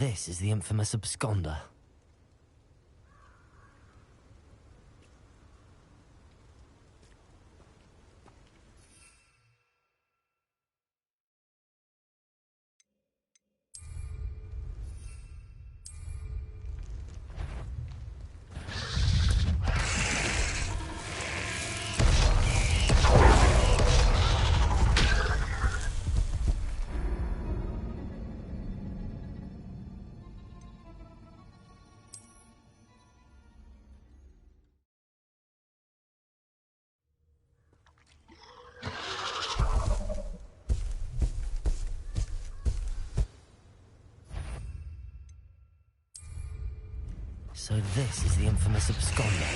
This is the infamous absconder. So this is the infamous absconder.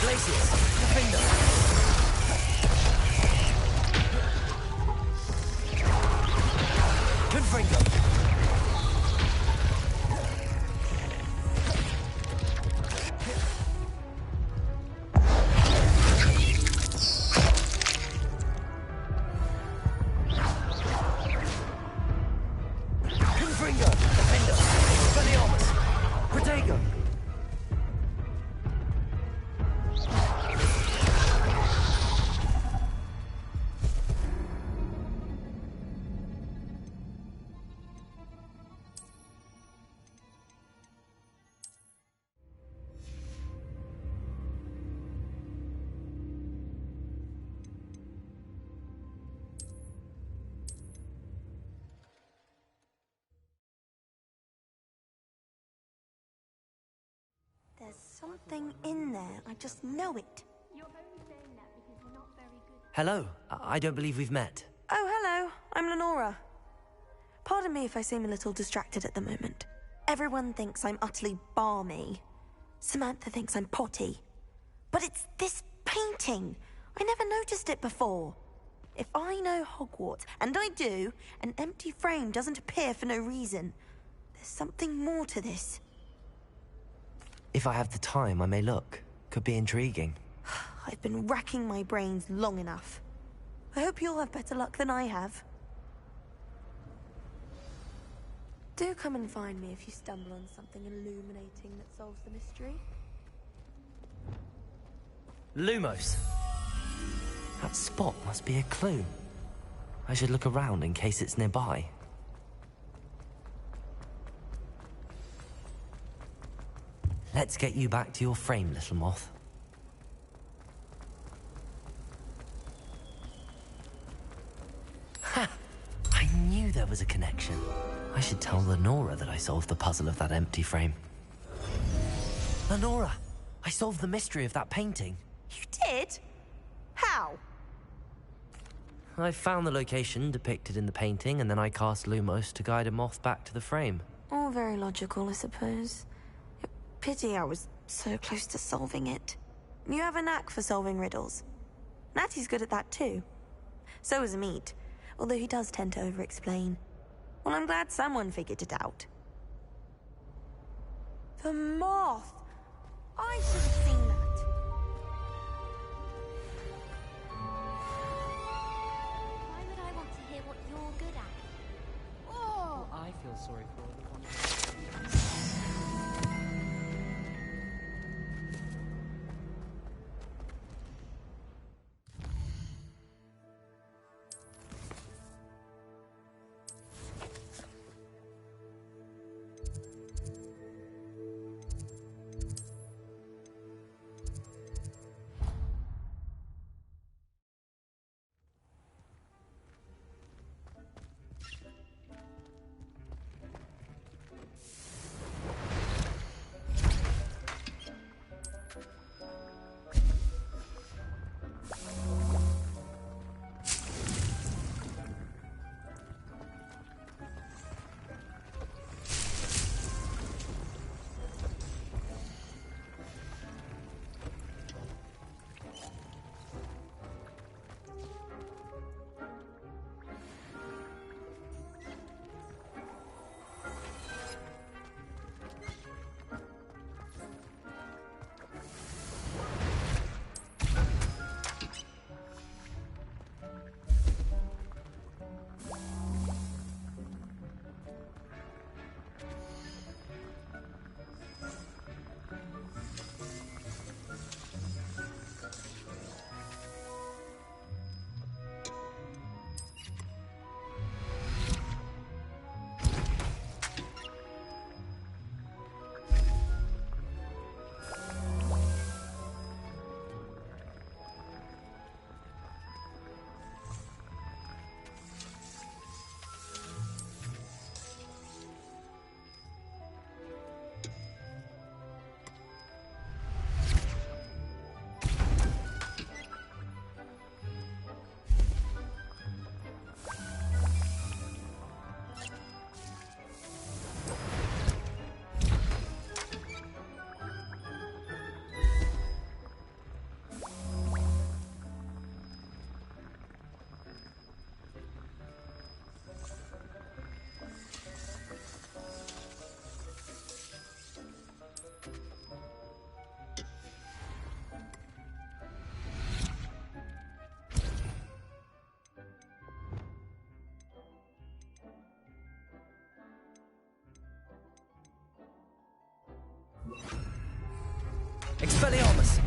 Glacius, defender. Confringo. There's something in there. I just know it. You're only saying that because you're not very good. Hello, I don't believe we've met. Oh, hello. I'm Lenora. Pardon me if I seem a little distracted at the moment. Everyone thinks I'm utterly balmy. Samantha thinks I'm potty. But it's this painting. I never noticed it before. If I know Hogwarts, and I do, an empty frame doesn't appear for no reason. There's something more to this. If I have the time, I may look. Could be intriguing. I've been racking my brains long enough. I hope you'll have better luck than I have. Do come and find me if you stumble on something illuminating that solves the mystery. Lumos. That spot must be a clue. I should look around in case it's nearby. Let's get you back to your frame, little moth. Ha! I knew there was a connection. I should tell Lenora that I solved the puzzle of that empty frame. Lenora! I solved the mystery of that painting. You did? How? I found the location depicted in the painting, and then I cast Lumos to guide a moth back to the frame. All very logical, I suppose. Pity I was so close to solving it. You have a knack for solving riddles. Natty's good at that too. So is Meat, although he does tend to over-explain. Well, I'm glad someone figured it out. The moth! I should have seen that. Why would I want to hear what you're good at? Oh! I feel sorry for the one. Expelliarmus!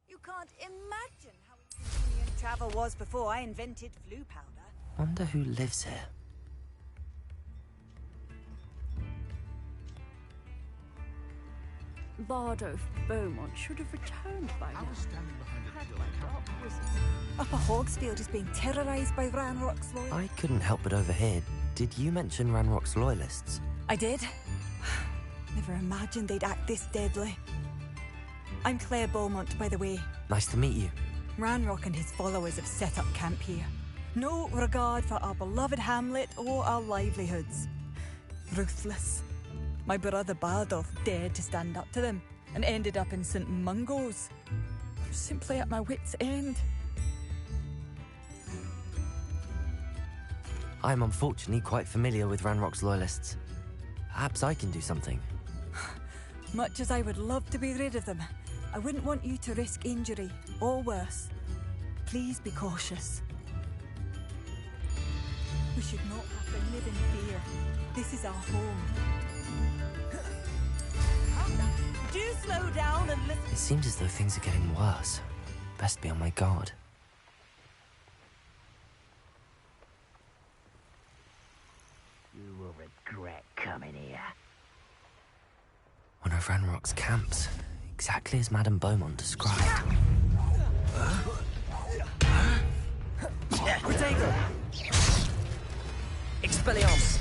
You can't imagine how inconvenient travel was before I invented flu powder. Wonder who lives here. Bardo Beaumont should have returned by now. Had my dark wizards. Upper Hogsfield is being terrorised by Ranrock's loyalists. I couldn't help but overhear. Did you mention Ranrock's loyalists? I did. Never imagined they'd act this deadly. I'm Claire Beaumont, by the way. Nice to meet you. Ranrock and his followers have set up camp here. No regard for our beloved hamlet or our livelihoods. Ruthless. My brother Bardolph dared to stand up to them and ended up in St. Mungo's. I'm simply at my wit's end. I'm unfortunately quite familiar with Ranrock's loyalists. Perhaps I can do something. Much as I would love to be rid of them, I wouldn't want you to risk injury, or worse. Please be cautious. We should not have to live in fear. This is our home. Do slow down and listen. It seems as though things are getting worse. Best be on my guard. You will regret coming here. One of Ranrock's camps, exactly as Madame Beaumont described. Protego! Expelliarmus!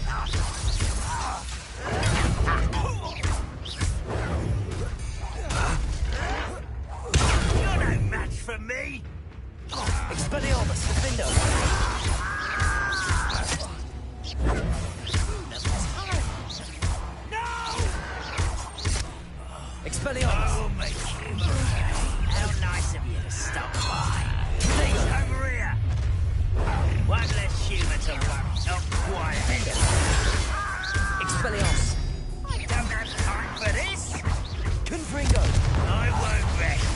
You're no match for me! Expelliarmus, Defender! Expelliarmus! I will make you mine. How nice of you to stop by. Please, over here. One less humour to worry. Not quiet. Expelliarmus! I don't have time for this. Confringo! I won't rest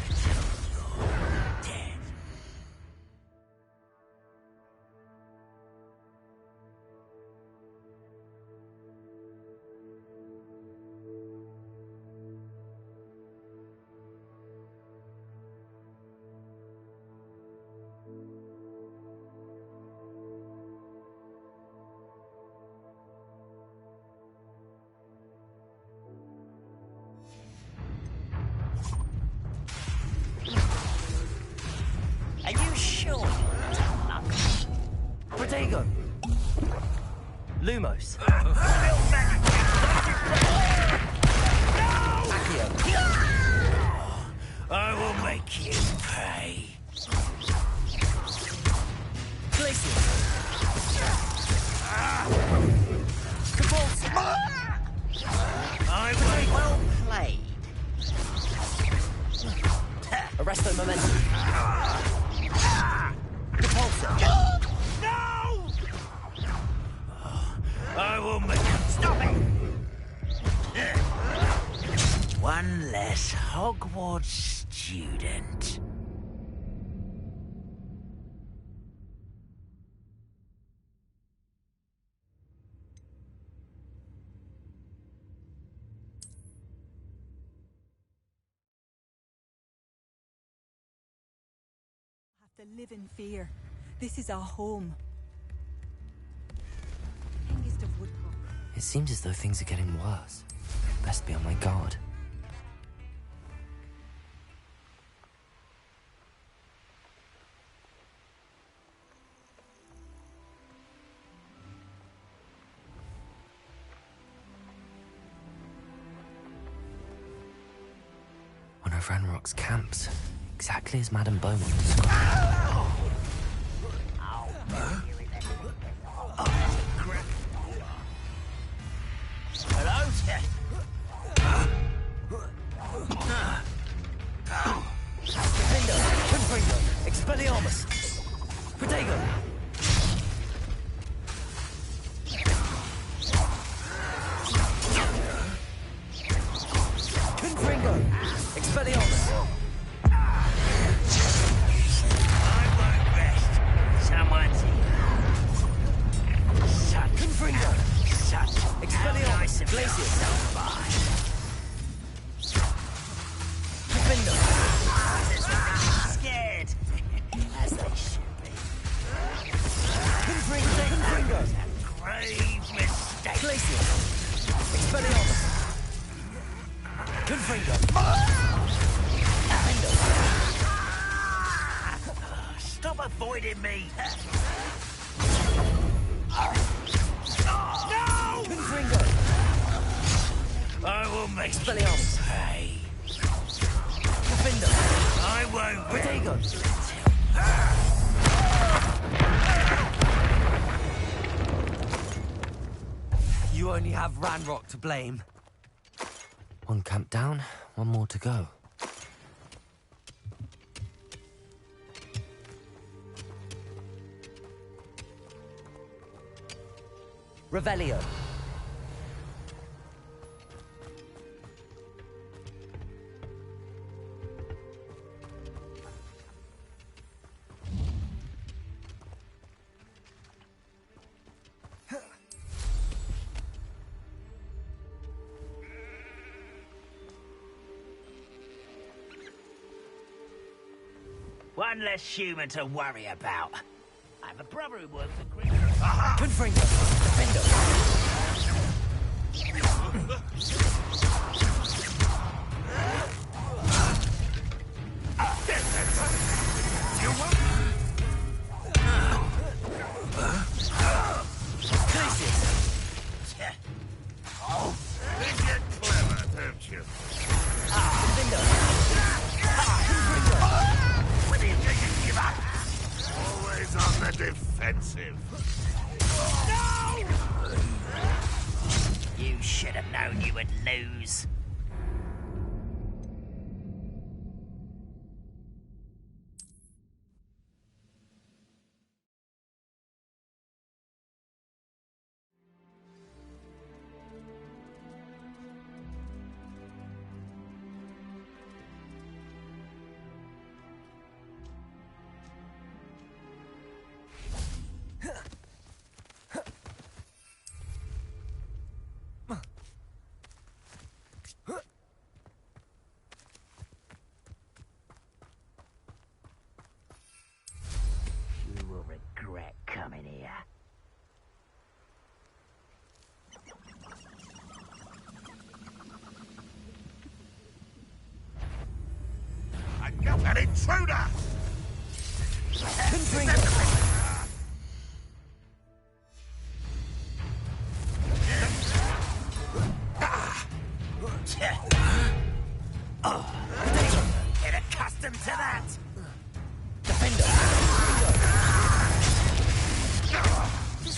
until you're dead. Protego! Lumos. Accio. I will make you pay. Glacier. I will well played. Arresto momentum. Repulsor. No! I will make you stop it. One less Hogwarts student. To live in fear. This is our home. Youngest of Woodcock. It seems as though things are getting worse. Best be on my guard. One of Ranrock's camps. Exactly as Madame Beaumont described. Hello, Ted. Defendo, Confringo, Expelliarmus. Protego. Confringo, Expelliarmus. I won't rest. Someone's here. Such Confringo. Such Expelliarmus. nice of Glacier. yourself by. Defendo. Scared. As they should be. Confringo. Confringo. Grave mistake. Glacier. Expelliarmus. Confringo. Defendo. Stop avoiding me. No! Confringo. I will make Expelliarmus. you pay. Defendo. I won't Protego. You only have Ranrock to blame. One camp down, one more to go. Revelio. One less human to worry about. I have a brother who works at Green. Confringo. Defendo. Oh, you get clever, don't you? Defendo. When are you going to give up? Always on the defensive. No! You should have known you would lose. You will regret coming here. I'm not an intruder!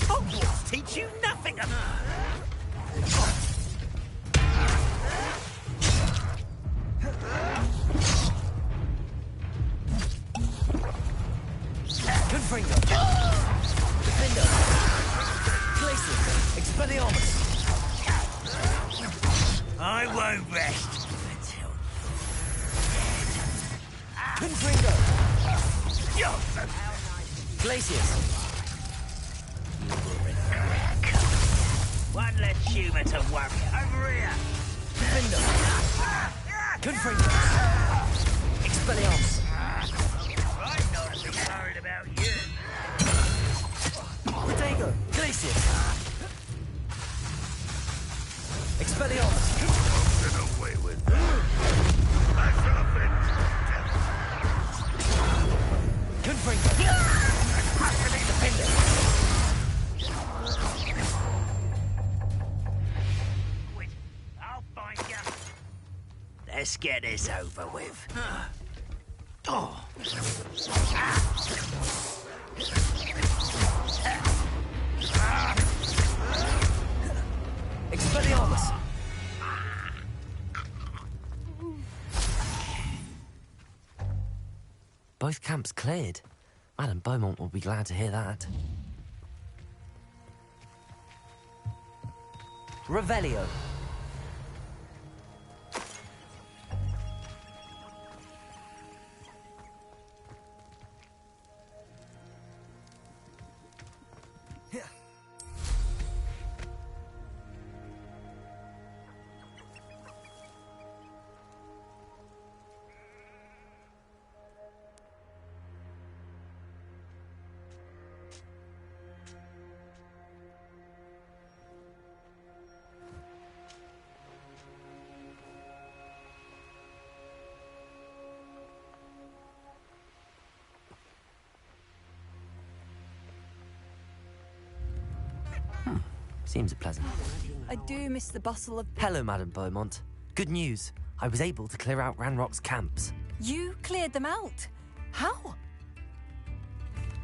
Hogwarts teach you nothing of... Confringo. Defender. Glacier. Expelliarmus. I won't rest until... Confringo. Glaciers. One less humour to worry. Over here! Defender. Confringo. Expelliarmus. I'm not so worried about you. Protego. Glacier. Expelliarmus. Get away with that. Confringo. Defender. Wait, I'll find you. Let's get this over with. Oh. Expelliarmus. Both camps cleared. Madame Beaumont will be glad to hear that. Revelio. Seems pleasant. I do miss the bustle of... Hello, Madame Beaumont. Good news. I was able to clear out Ranrock's camps. You cleared them out? How?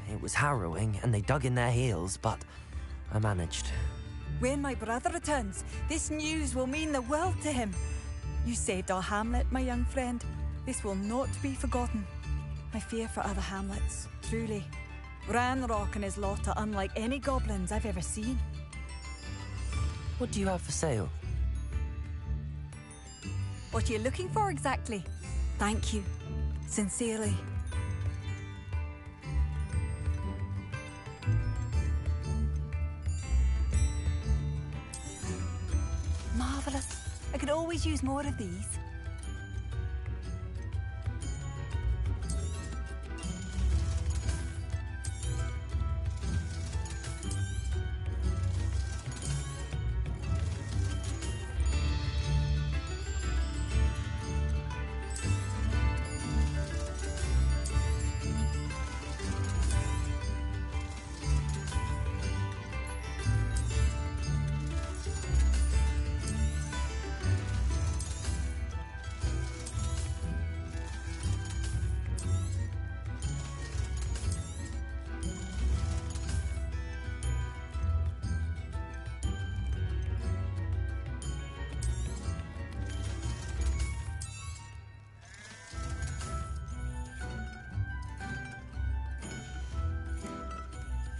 It was harrowing, and they dug in their heels, but I managed. When my brother returns, this news will mean the world to him. You saved our hamlet, my young friend. This will not be forgotten. I fear for other hamlets, truly. Ranrock and his lot are unlike any goblins I've ever seen. What do you have for sale? What are you looking for exactly? Thank you. Sincerely. Marvellous. I could always use more of these.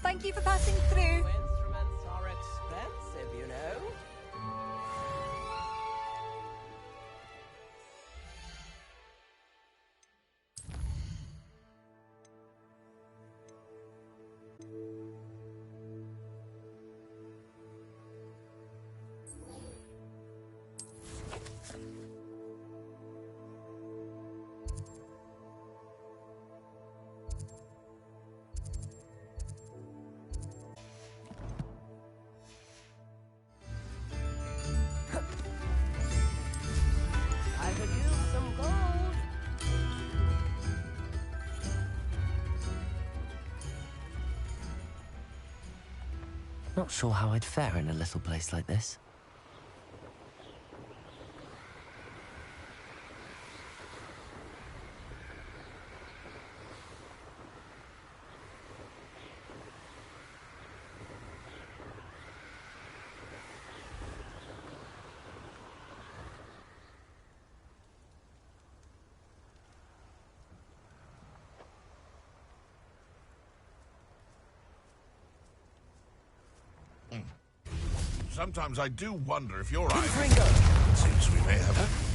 Thank you for passing through. Instruments are expensive, you know. I could use some gold. Not sure how I'd fare in a little place like this. Sometimes I do wonder if you're right. Ringo! It seems we may have...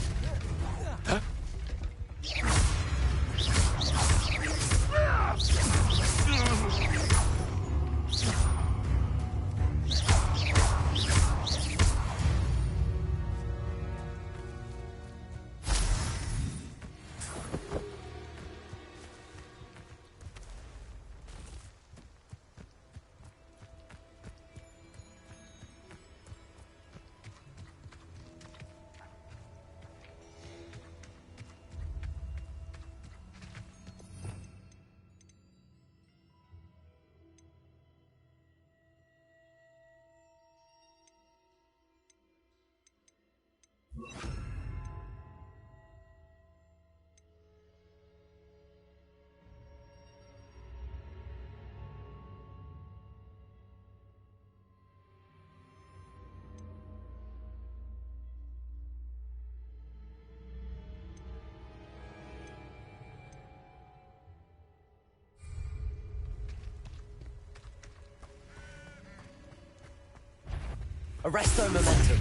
Arresto momentum.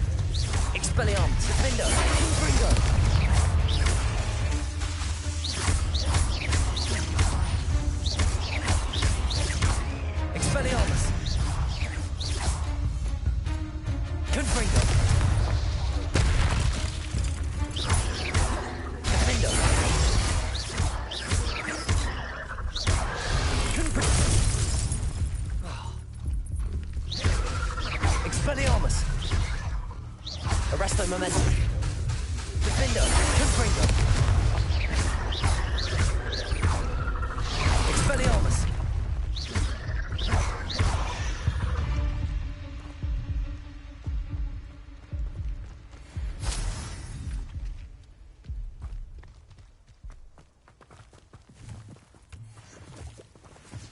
Expelliarmus. Defendo. Ringo. Expelliarmus. Confringo. Defendo. Expelliarmus. Arresto momentum. Defendo. Confringo. Expelliarmus.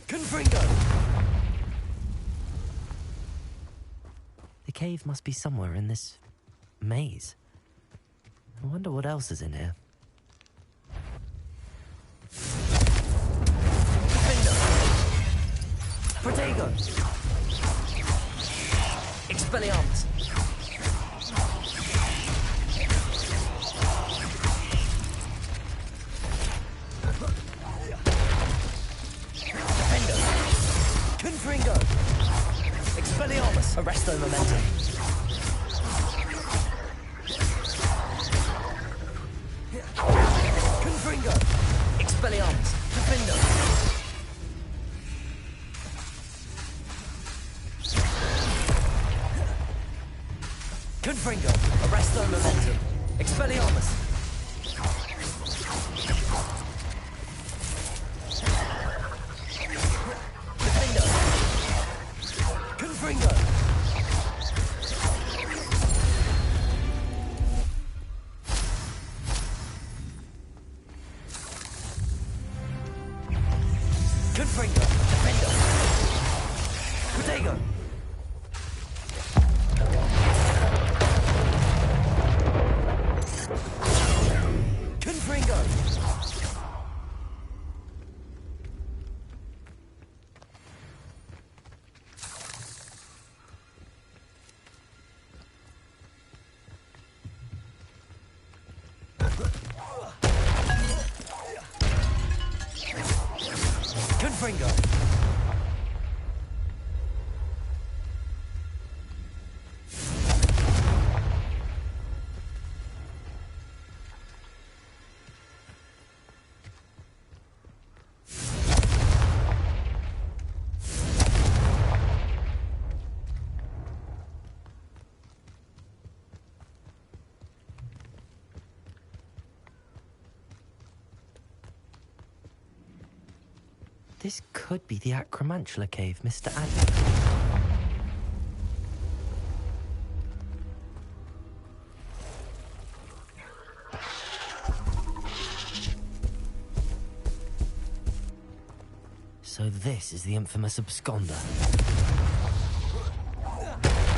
Confringo. The cave must be somewhere in this maze. I wonder what else is in here. Defendo. Protego. Expelliarmus. Defendo. Confringo. Expelliarmus. Arresto momentum. Confringo. Expelliarmus. Defendo. Confringo. Arresto momentum. Expelliarmus. Defendo. Confringo. Confringo. Defendo. Protego. Confringo. Confringo. This could be the Acromantula cave Mr. Adler. So this is the infamous absconder.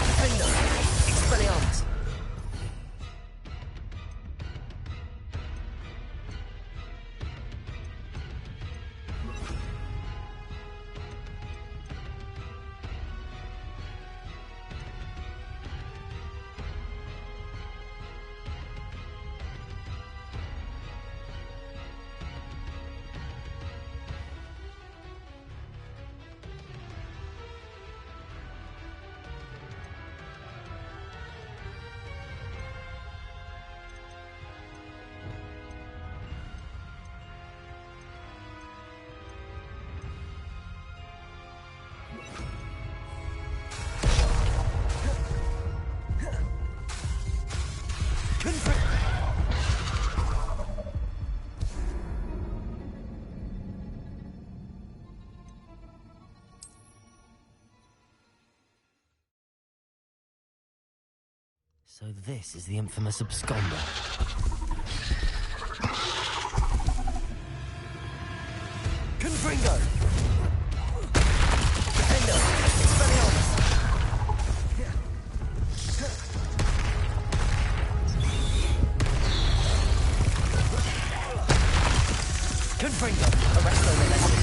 Defendo. Expelliarmus. So this is the infamous absconder. Confringo! Defender! Expelliarmus! Confringo! Arresto Legacy!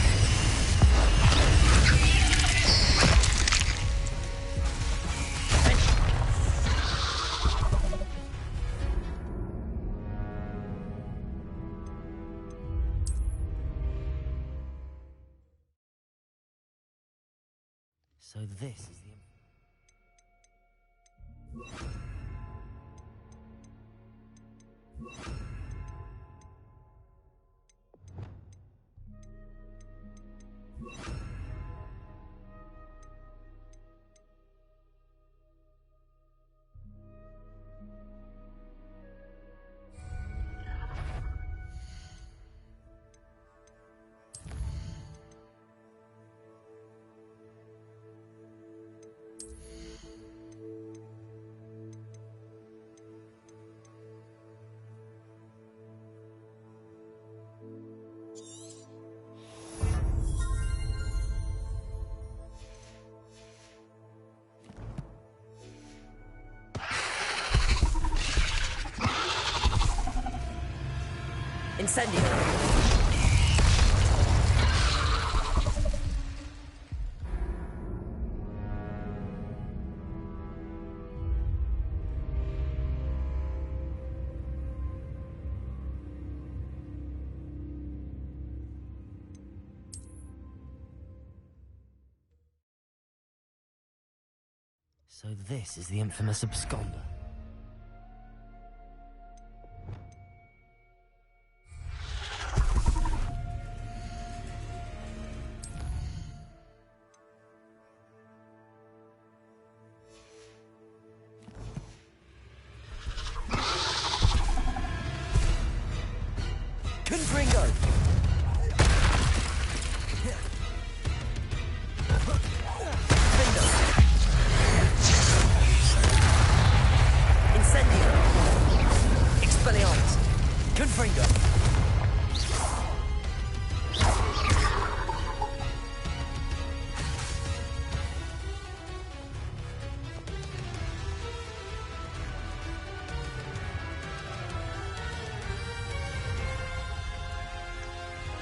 So this is the... Incendio. So this is the infamous absconder. Confringo! Findo! Incendio! Expelliarmus! Confringo!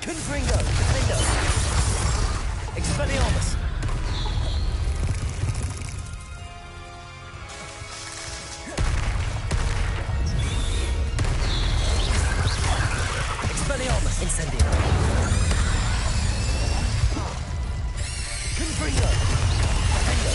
Confringo! Findo! Expelliarmus! Expelliarmus! Incendio! Confringo! Findo!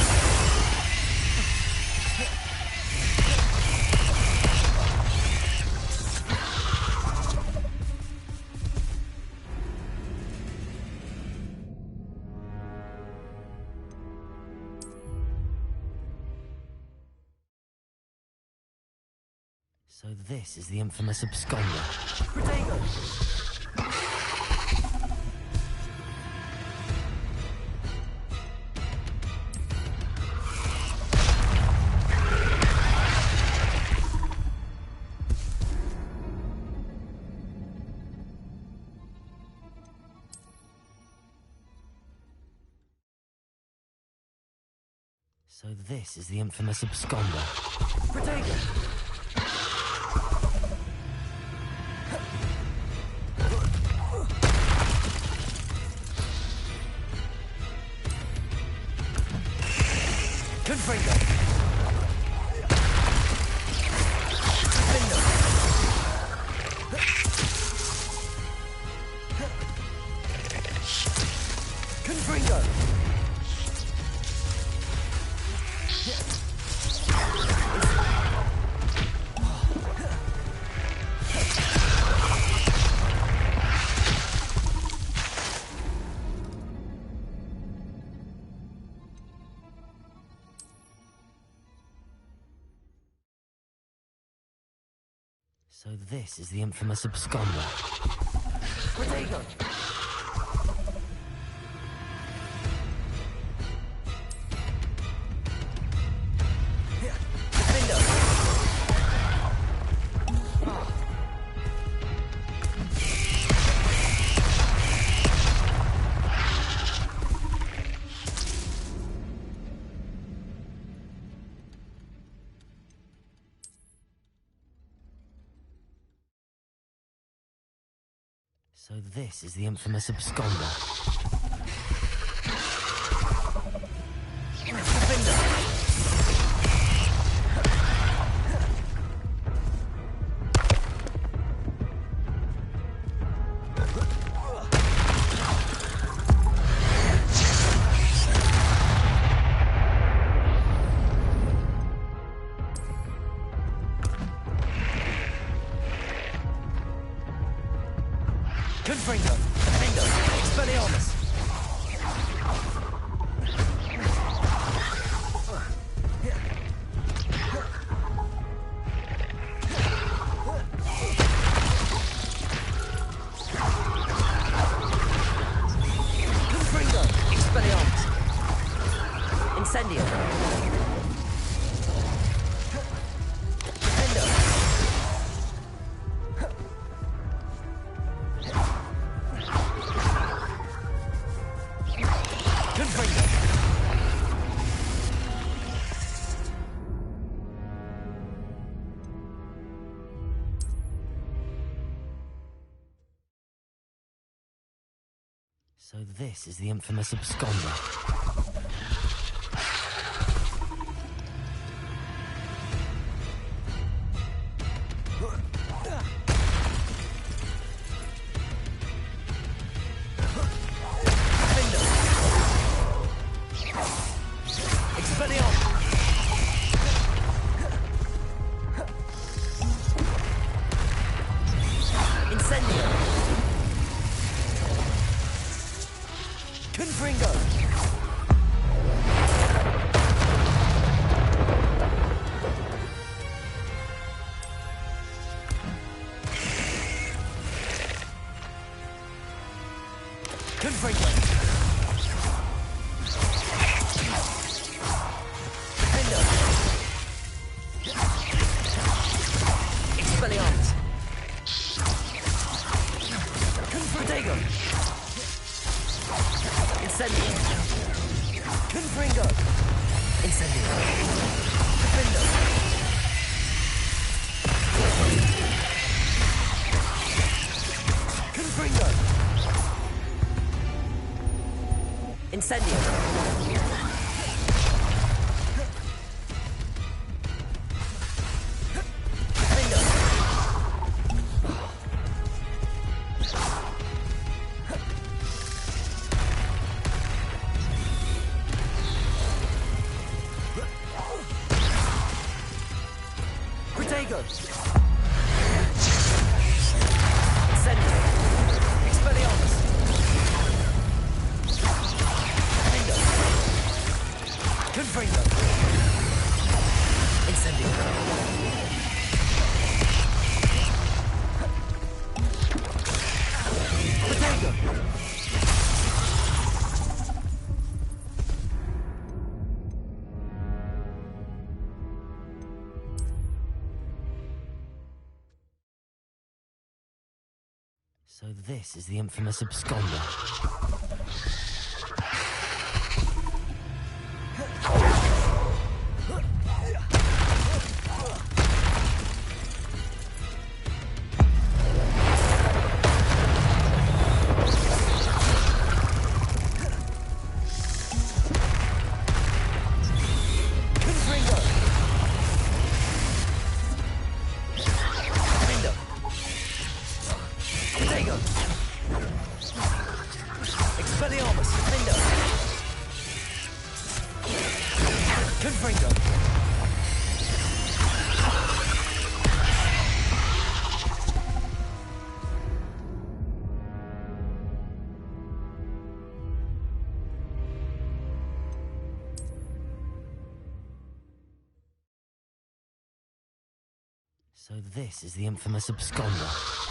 So this is the infamous absconder. Protego! So this is the infamous absconder. Protego! Confringo! Findo! Confringo! So this is the infamous absconder. Protego! Findo! So this is the infamous absconder. So this is the infamous absconder. So this is the infamous absconder. So this is the infamous absconder.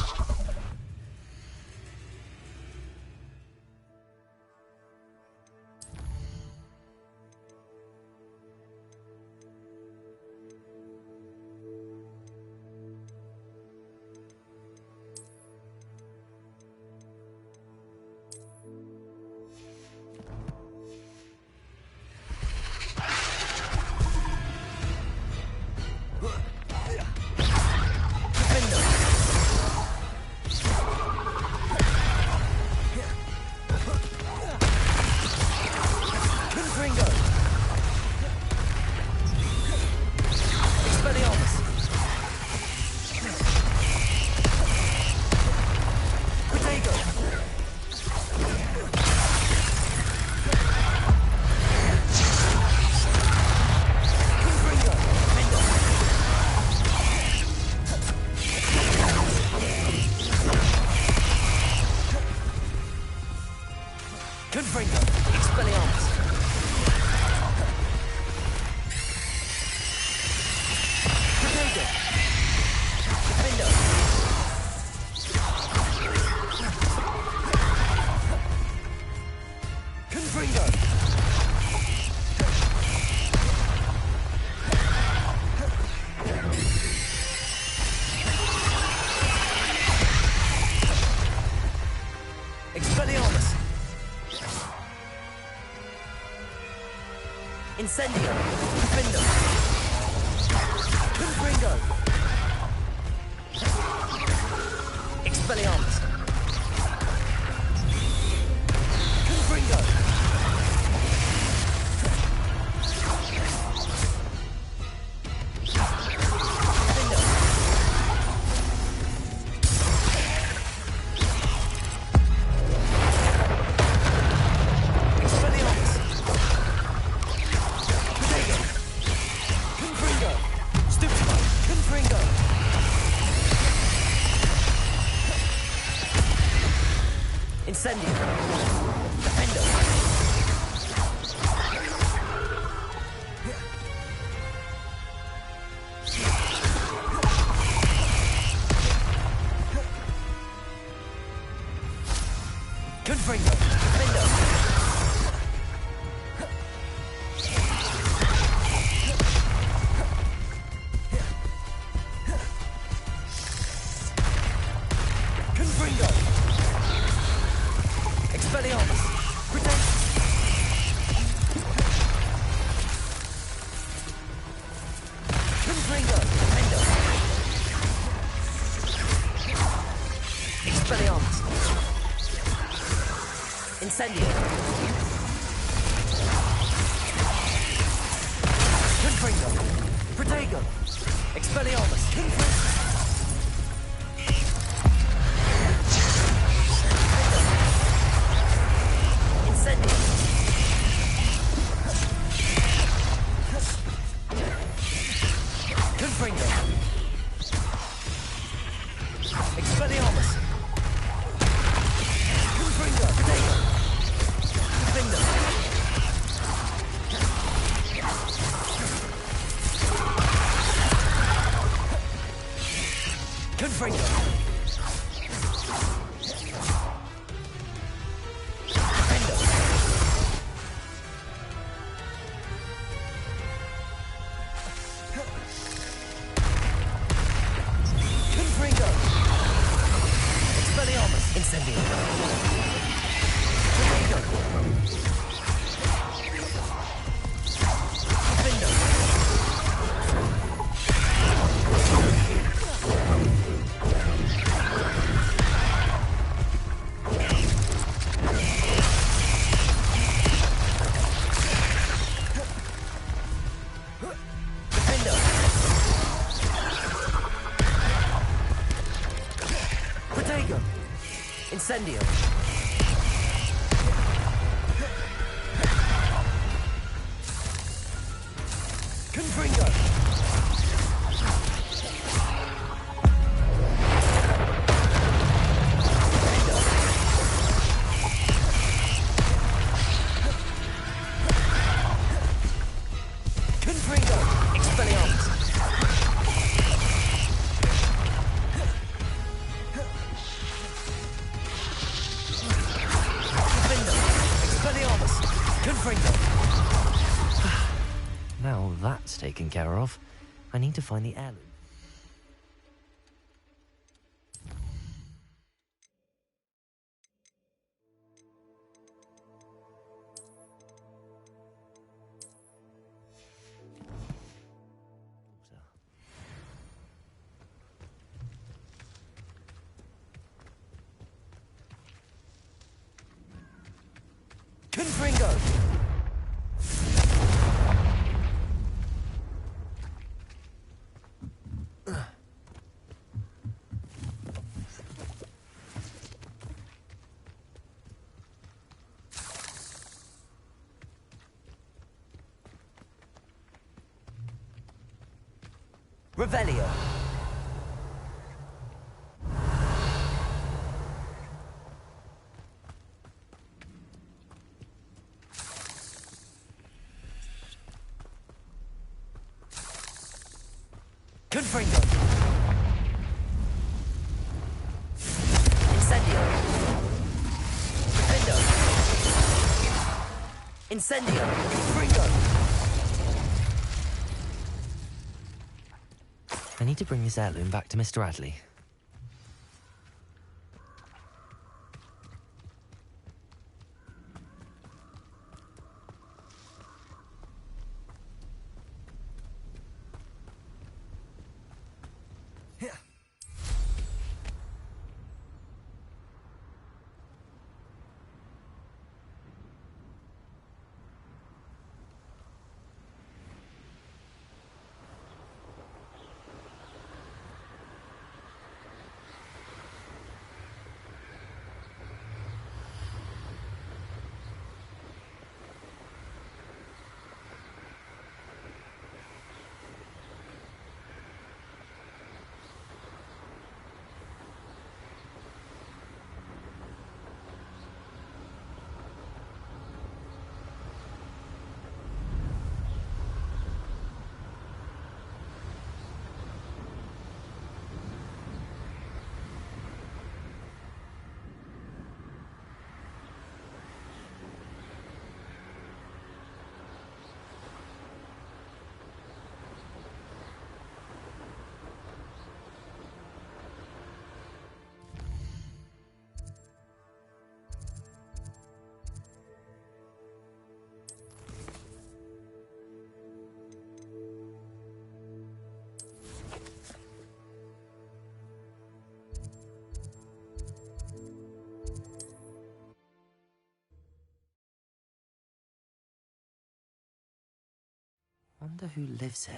Incendio. Defendo. Confringo. Expelliarmus. Confringo. Incendio. Defendo. Confringo. Defendo. Confringo. Expelliarmus. Protect. Confringo. Defendo. Expelliarmus. Incendio. Confringo. Protego. Expelliarmus. Confringo. Incendio. Confringo. Expelliarmus. Confringo. Protego. Defendo. Confringo. Defendo. Confringo. Expelliarmus. Incendio. Protego. Defendo. Defendo. Protego. Incendio. Confringo. Defendo. Confringo. Expelliarmus. Defendo. Expelliarmus. Confringo. Now that's taken care of. I need to find the heirloom. Confringo. Revelio. Confringo. Incendio. Defendo. Incendio. Confringo. I need to bring this heirloom back to Mr. Adley. Wonder who lives here.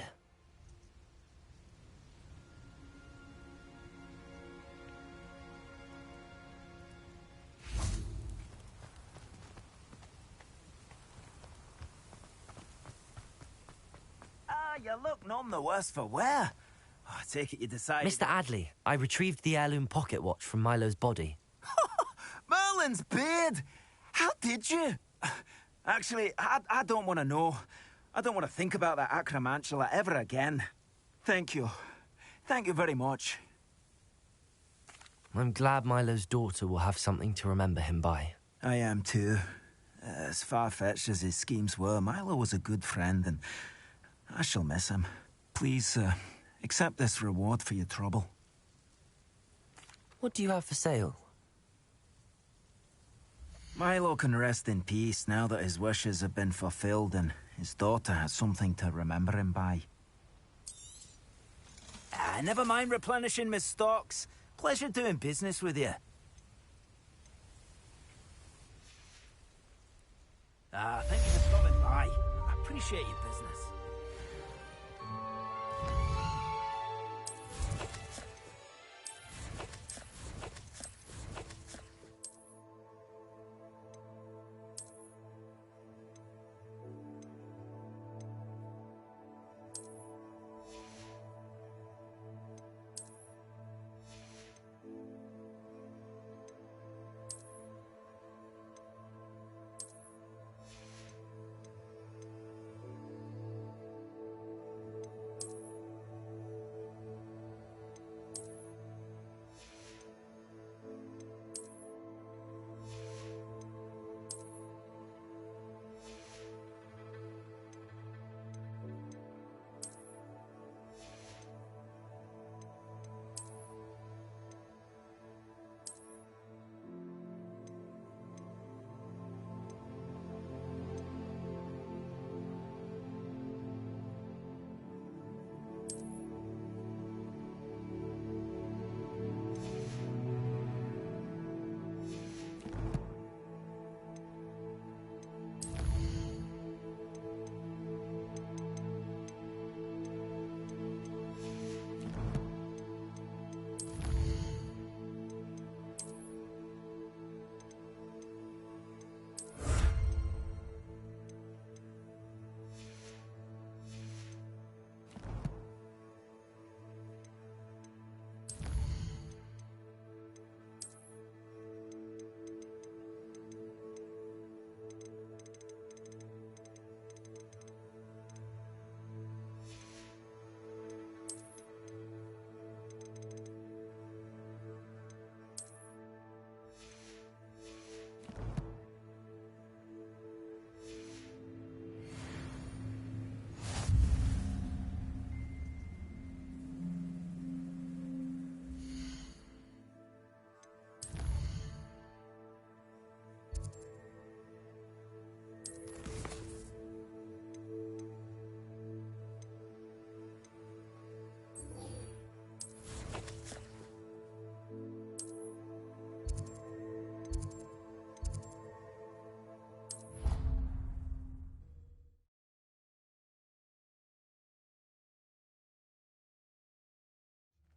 Ah, you look none the worse for wear. Oh, I take it you decided... Mr. Adley, I retrieved the heirloom pocket watch from Milo's body. Merlin's beard! How did you? Actually, I don't want to know. I don't want to think about that acromantula ever again. Thank you. Thank you very much. I'm glad Milo's daughter will have something to remember him by. I am too. As far-fetched as his schemes were, Milo was a good friend, and I shall miss him. Please, accept this reward for your trouble. What do you have for sale? Milo can rest in peace now that his wishes have been fulfilled and his daughter has something to remember him by. Never mind replenishing my stocks. Pleasure doing business with you. Thank you for stopping by. I appreciate your business.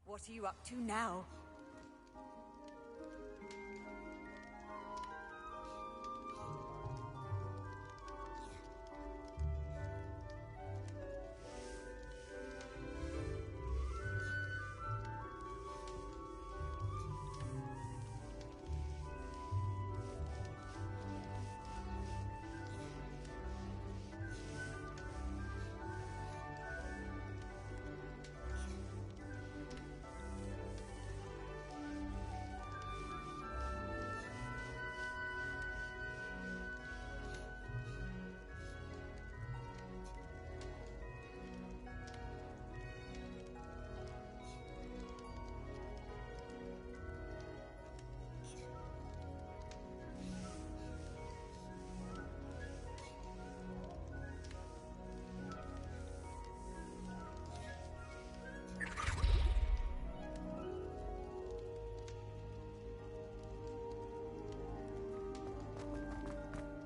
What are you up to now?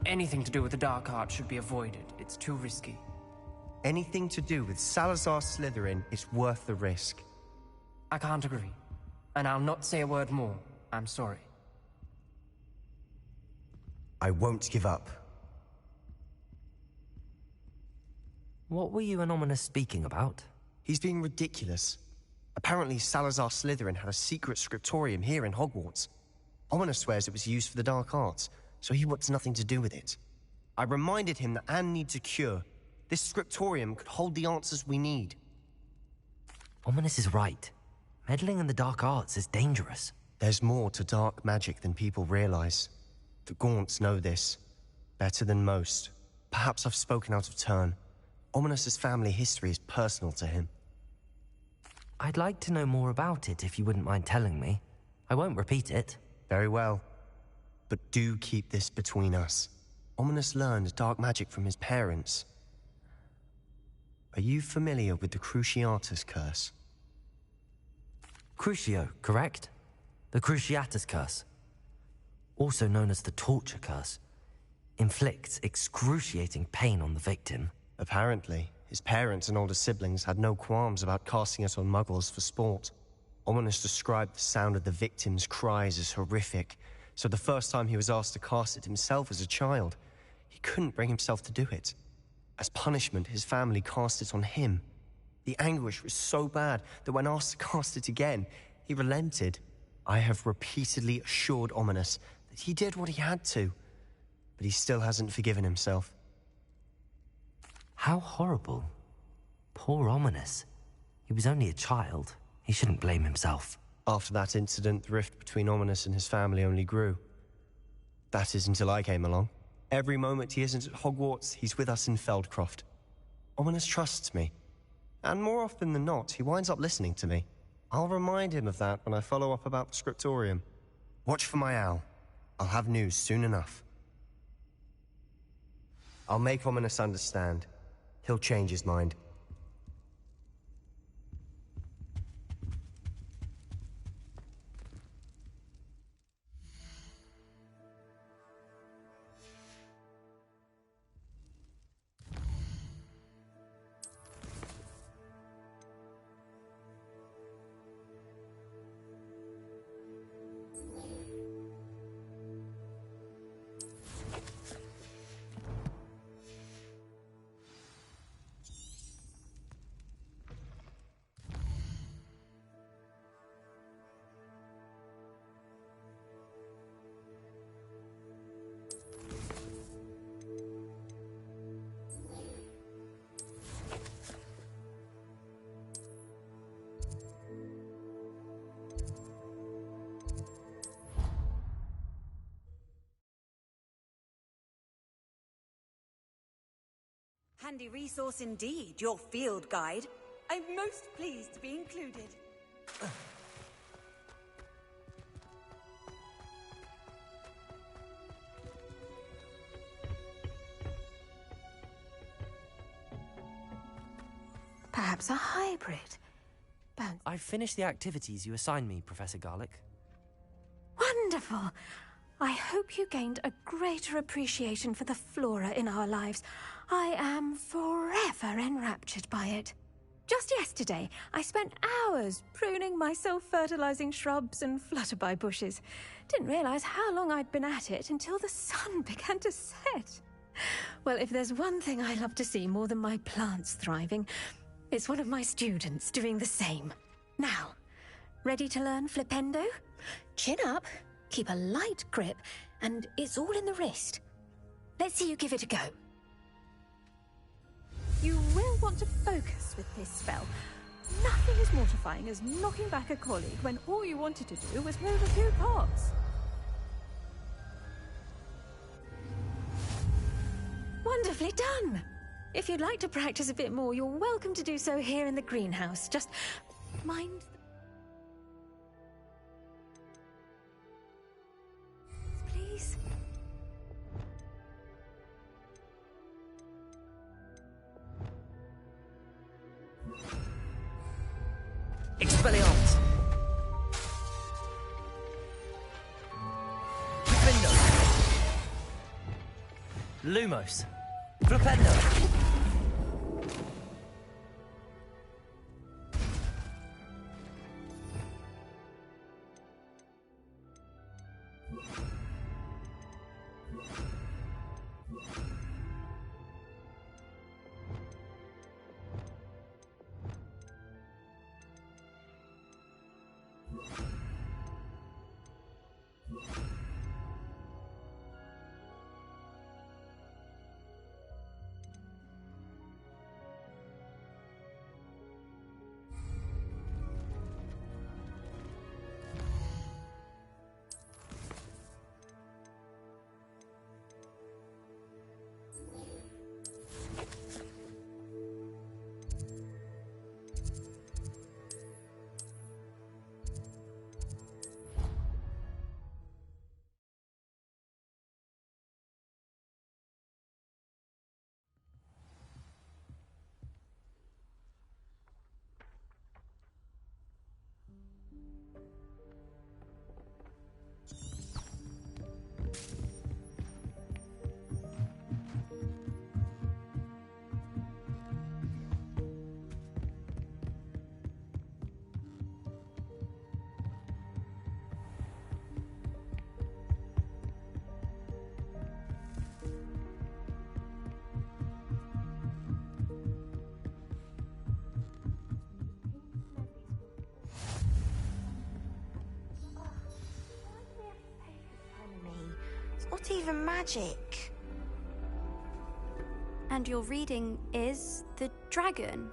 anything to do with the dark arts should be avoided. It's too risky. Anything to do with Salazar Slytherin is worth the risk. I can't agree. And I'll not say a word more. I'm sorry. I won't give up. What were you and Ominous speaking about? He's being ridiculous. Apparently Salazar Slytherin had a secret scriptorium here in Hogwarts. Ominous swears it was used for the dark arts, so he wants nothing to do with it. I reminded him that Anne needs a cure. This scriptorium could hold the answers we need. Ominous is right. Meddling in the dark arts is dangerous. There's more to dark magic than people realize. The Gaunts know this. Better than most. Perhaps I've spoken out of turn. Ominous's family history is personal to him. I'd like to know more about it if you wouldn't mind telling me. I won't repeat it. Very well. But do keep this between us. Ominous learned dark magic from his parents. Are you familiar with the Cruciatus Curse? Crucio, correct? The Cruciatus Curse. Also known as the Torture Curse. Inflicts excruciating pain on the victim. Apparently, his parents and older siblings had no qualms about casting it on muggles for sport. Ominous described the sound of the victim's cries as horrific, so the first time he was asked to cast it himself as a child, he couldn't bring himself to do it. As punishment, his family cast it on him. The anguish was so bad that when asked to cast it again, he relented. I have repeatedly assured Ominous that he did what he had to, but he still hasn't forgiven himself. How horrible. Poor Ominous. He was only a child. He shouldn't blame himself. After that incident, the rift between Ominous and his family only grew. That is until I came along. Every moment he isn't at Hogwarts, he's with us in Feldcroft. Ominous trusts me. And more often than not, he winds up listening to me. I'll remind him of that when I follow up about the scriptorium. Watch for my owl. I'll have news soon enough. I'll make Ominous understand. He'll change his mind. Handy resource indeed, your field guide. I'm most pleased to be included. Perhaps a hybrid. I've finished the activities you assigned me, Professor Garlick. Wonderful. I hope you gained a greater appreciation for the flora in our lives. I am forever enraptured by it. Just yesterday, I spent hours pruning my self-fertilizing shrubs and flutterby bushes. Didn't realize how long I'd been at it until the sun began to set. Well, if there's one thing I love to see more than my plants thriving, it's one of my students doing the same. Now, ready to learn Flipendo? Chin up, keep a light grip, and it's all in the wrist. Let's see you give it a go. You will want to focus with this spell. Nothing as mortifying as knocking back a colleague when all you wanted to do was move a few parts. Wonderfully done! If you'd like to practice a bit more, you're welcome to do so here in the greenhouse. Just mind please. Expelliarmus! Defendo! Lumos. Flipendo. Not even magic. And your reading is the dragon.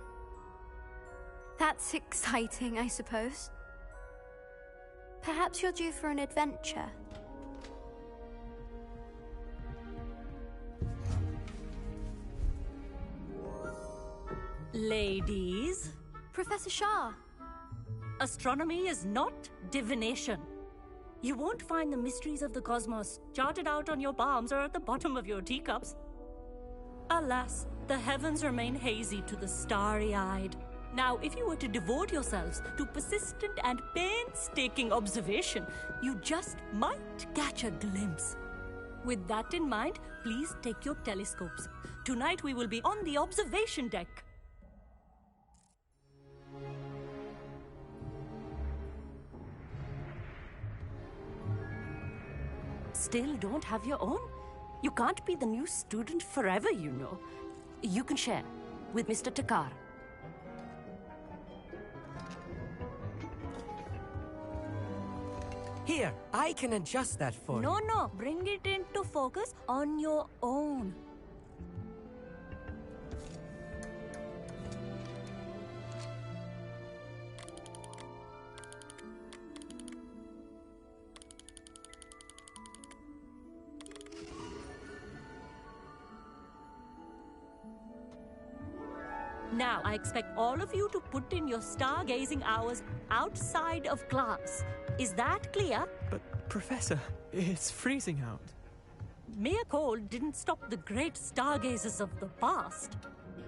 That's exciting, I suppose. Perhaps you're due for an adventure. Ladies. Professor Shah. Astronomy is not divination. You won't find the mysteries of the cosmos charted out on your palms or at the bottom of your teacups. Alas, the heavens remain hazy to the starry-eyed. Now, if you were to devote yourselves to persistent and painstaking observation, you just might catch a glimpse. With that in mind, please take your telescopes. Tonight we will be on the observation deck. Still don't have your own? You can't be the new student forever, you know. You can share with Mr. Takar. Here, I can adjust that for you. No, bring it into focus on your own. Now, I expect all of you to put in your stargazing hours outside of class. Is that clear? But, Professor, it's freezing out. Mere cold didn't stop the great stargazers of the past.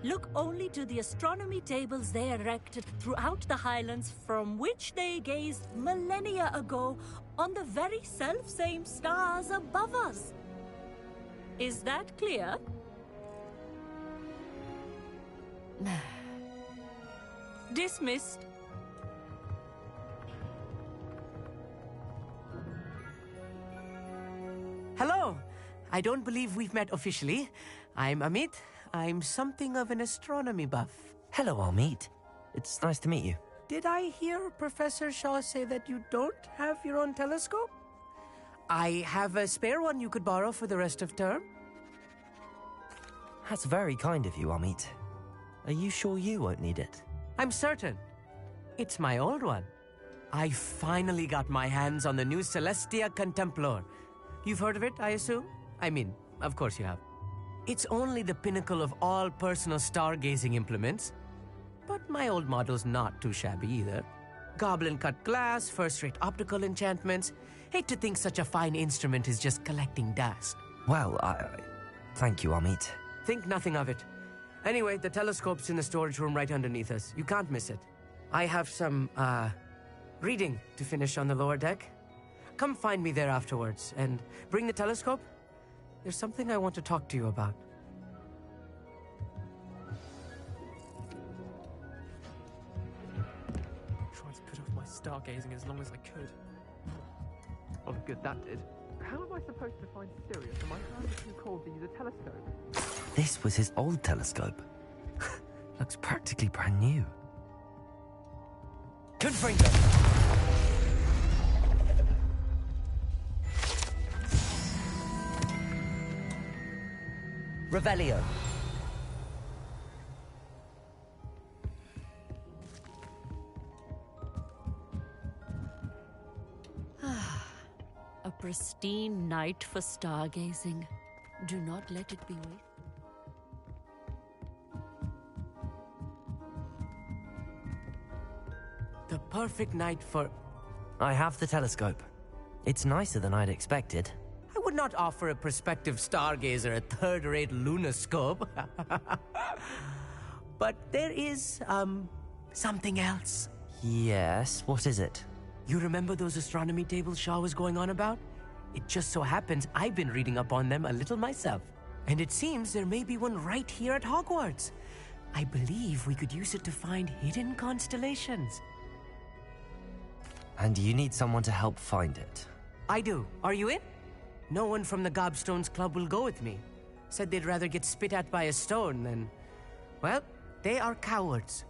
Look only to the astronomy tables they erected throughout the highlands from which they gazed millennia ago on the very self-same stars above us. Is that clear? Dismissed. Hello! I don't believe we've met officially. I'm Amit. I'm something of an astronomy buff. Hello, Amit. It's nice to meet you. Did I hear Professor Shaw say that you don't have your own telescope? I have a spare one you could borrow for the rest of term. That's very kind of you, Amit. Are you sure you won't need it? I'm certain. It's my old one. I finally got my hands on the new Celestia Contemplar. You've heard of it, I assume? I mean, of course you have. It's only the pinnacle of all personal stargazing implements. But my old model's not too shabby either. Goblin-cut glass, first-rate optical enchantments. Hate to think such a fine instrument is just collecting dust. Well, thank you, Amit. Think nothing of it. Anyway, the telescope's in the storage room right underneath us. You can't miss it. I have some, reading to finish on the lower deck. Come find me there afterwards, and bring the telescope. There's something I want to talk to you about. Tried to put off my stargazing as long as I could. Oh, good, that did. How am I supposed to find Sirius when my hands are too cold to use a telescope? This was his old telescope. Looks practically brand new. Confringo! Revelio. A pristine night for stargazing. Do not let it be wasted. The perfect night for... I have the telescope. It's nicer than I'd expected. I would not offer a prospective stargazer a third-rate lunoscope. But there is, something else. Yes, what is it? You remember those astronomy tables Shaw was going on about? It just so happens I've been reading up on them a little myself. And it seems there may be one right here at Hogwarts. I believe we could use it to find hidden constellations. And you need someone to help find it. I do. Are you in? No one from the Gobstones Club will go with me. Said they'd rather get spit at by a stone than... Well, they are cowards.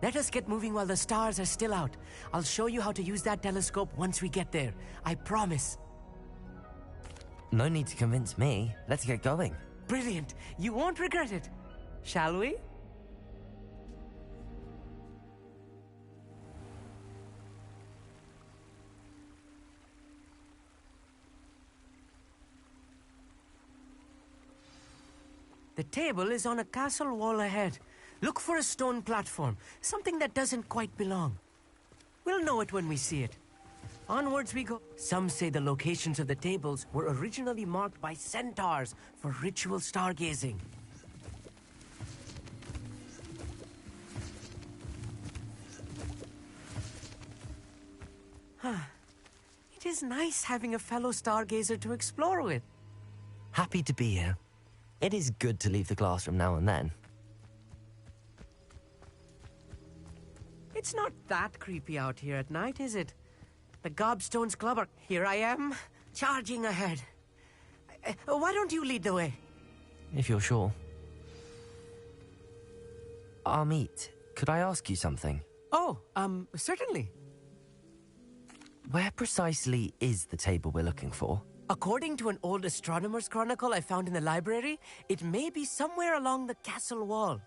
Let us get moving while the stars are still out. I'll show you how to use that telescope once we get there. I promise. No need to convince me. Let's get going. Brilliant. You won't regret it. Shall we? The table is on a castle wall ahead. Look for a stone platform, something that doesn't quite belong. We'll know it when we see it. Onwards we go. Some say the locations of the tables were originally marked by centaurs for ritual stargazing. It is nice having a fellow stargazer to explore with. Happy to be here. It is good to leave the classroom now and then. It's not that creepy out here at night, is it? The Gobstones Club are... Here I am, charging ahead. Why don't you lead the way? If you're sure. Amit, could I ask you something? Oh, certainly. Where precisely is the table we're looking for? According to an old astronomer's chronicle I found in the library, it may be somewhere along the castle wall.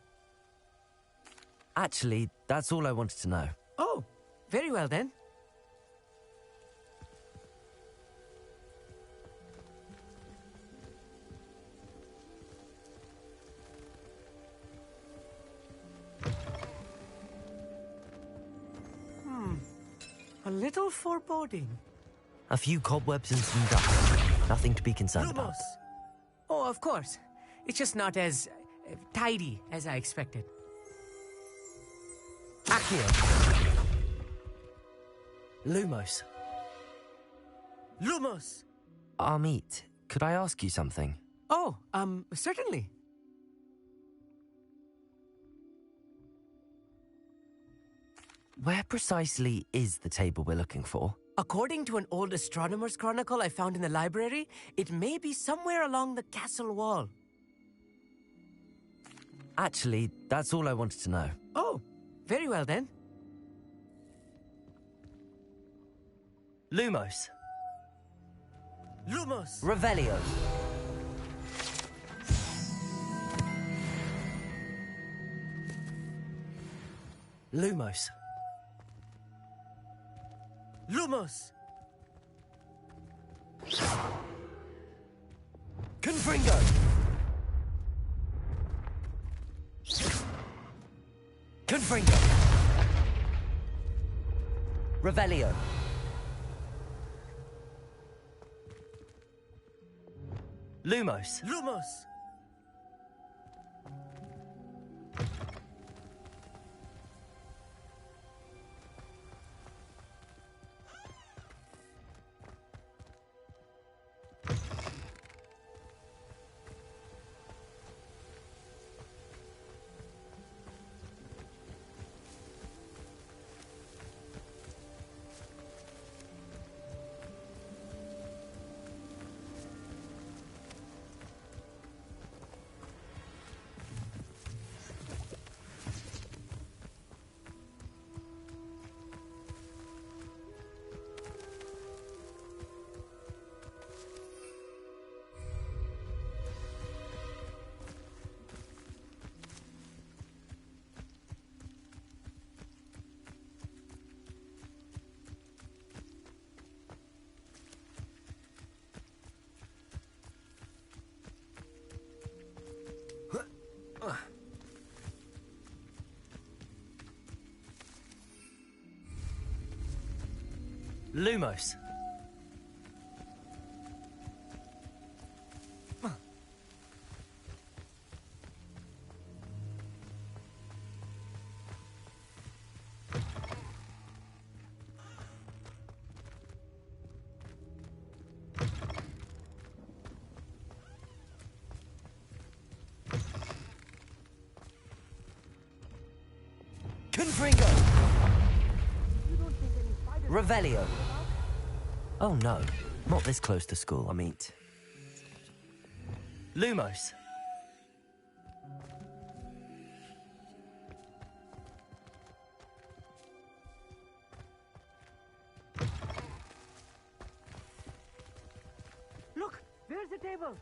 Actually, that's all I wanted to know. Oh, very well then. A little foreboding. A few cobwebs and some dust. Nothing to be concerned about. Oh, of course. It's just not as tidy as I expected. Accio. Lumos. Lumos! Amit, could I ask you something? Oh, certainly. Where precisely is the table we're looking for? According to an old astronomer's chronicle I found in the library, it may be somewhere along the castle wall. Actually, that's all I wanted to know. Oh, very well then. Lumos. Lumos! Revelio. Lumos. Lumos! Confringo! Confringo! Revelio. Lumos. Lumos! Lumos. Confringo! Revelio. Oh no, not this close to school, I mean. Lumos. Look, there's the table.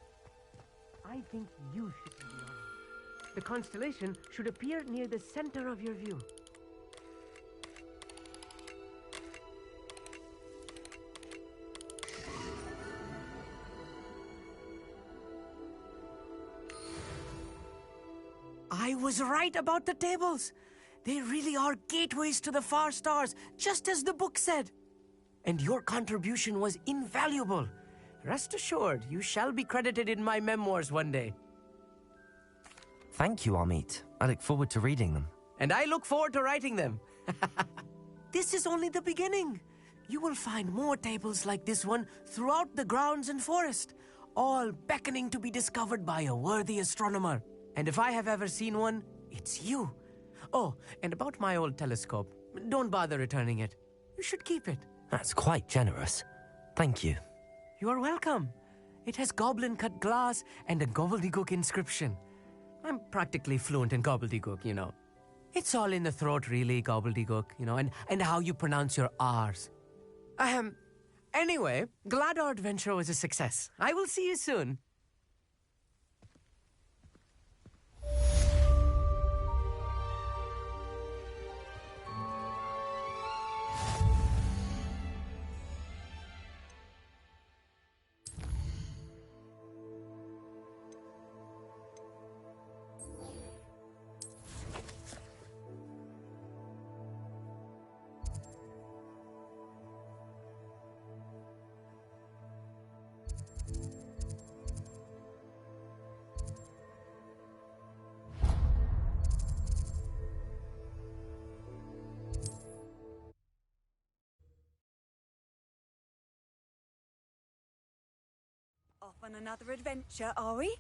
I think you should be on it. The constellation should appear near the center of your view. I was right about the tables. They really are gateways to the far stars, just as the book said. And your contribution was invaluable. Rest assured, you shall be credited in my memoirs one day. Thank you, Amit. I look forward to reading them. And I look forward to writing them. This is only the beginning. You will find more tables like this one throughout the grounds and forest, all beckoning to be discovered by a worthy astronomer. And if I have ever seen one, it's you. Oh, and about my old telescope, don't bother returning it. You should keep it. That's quite generous. Thank you. You are welcome. It has goblin-cut glass and a gobbledygook inscription. I'm practically fluent in gobbledygook, you know. It's all in the throat, really, gobbledygook, you know, and how you pronounce your R's. Anyway, glad our adventure was a success. I will see you soon. Off on another adventure, are we?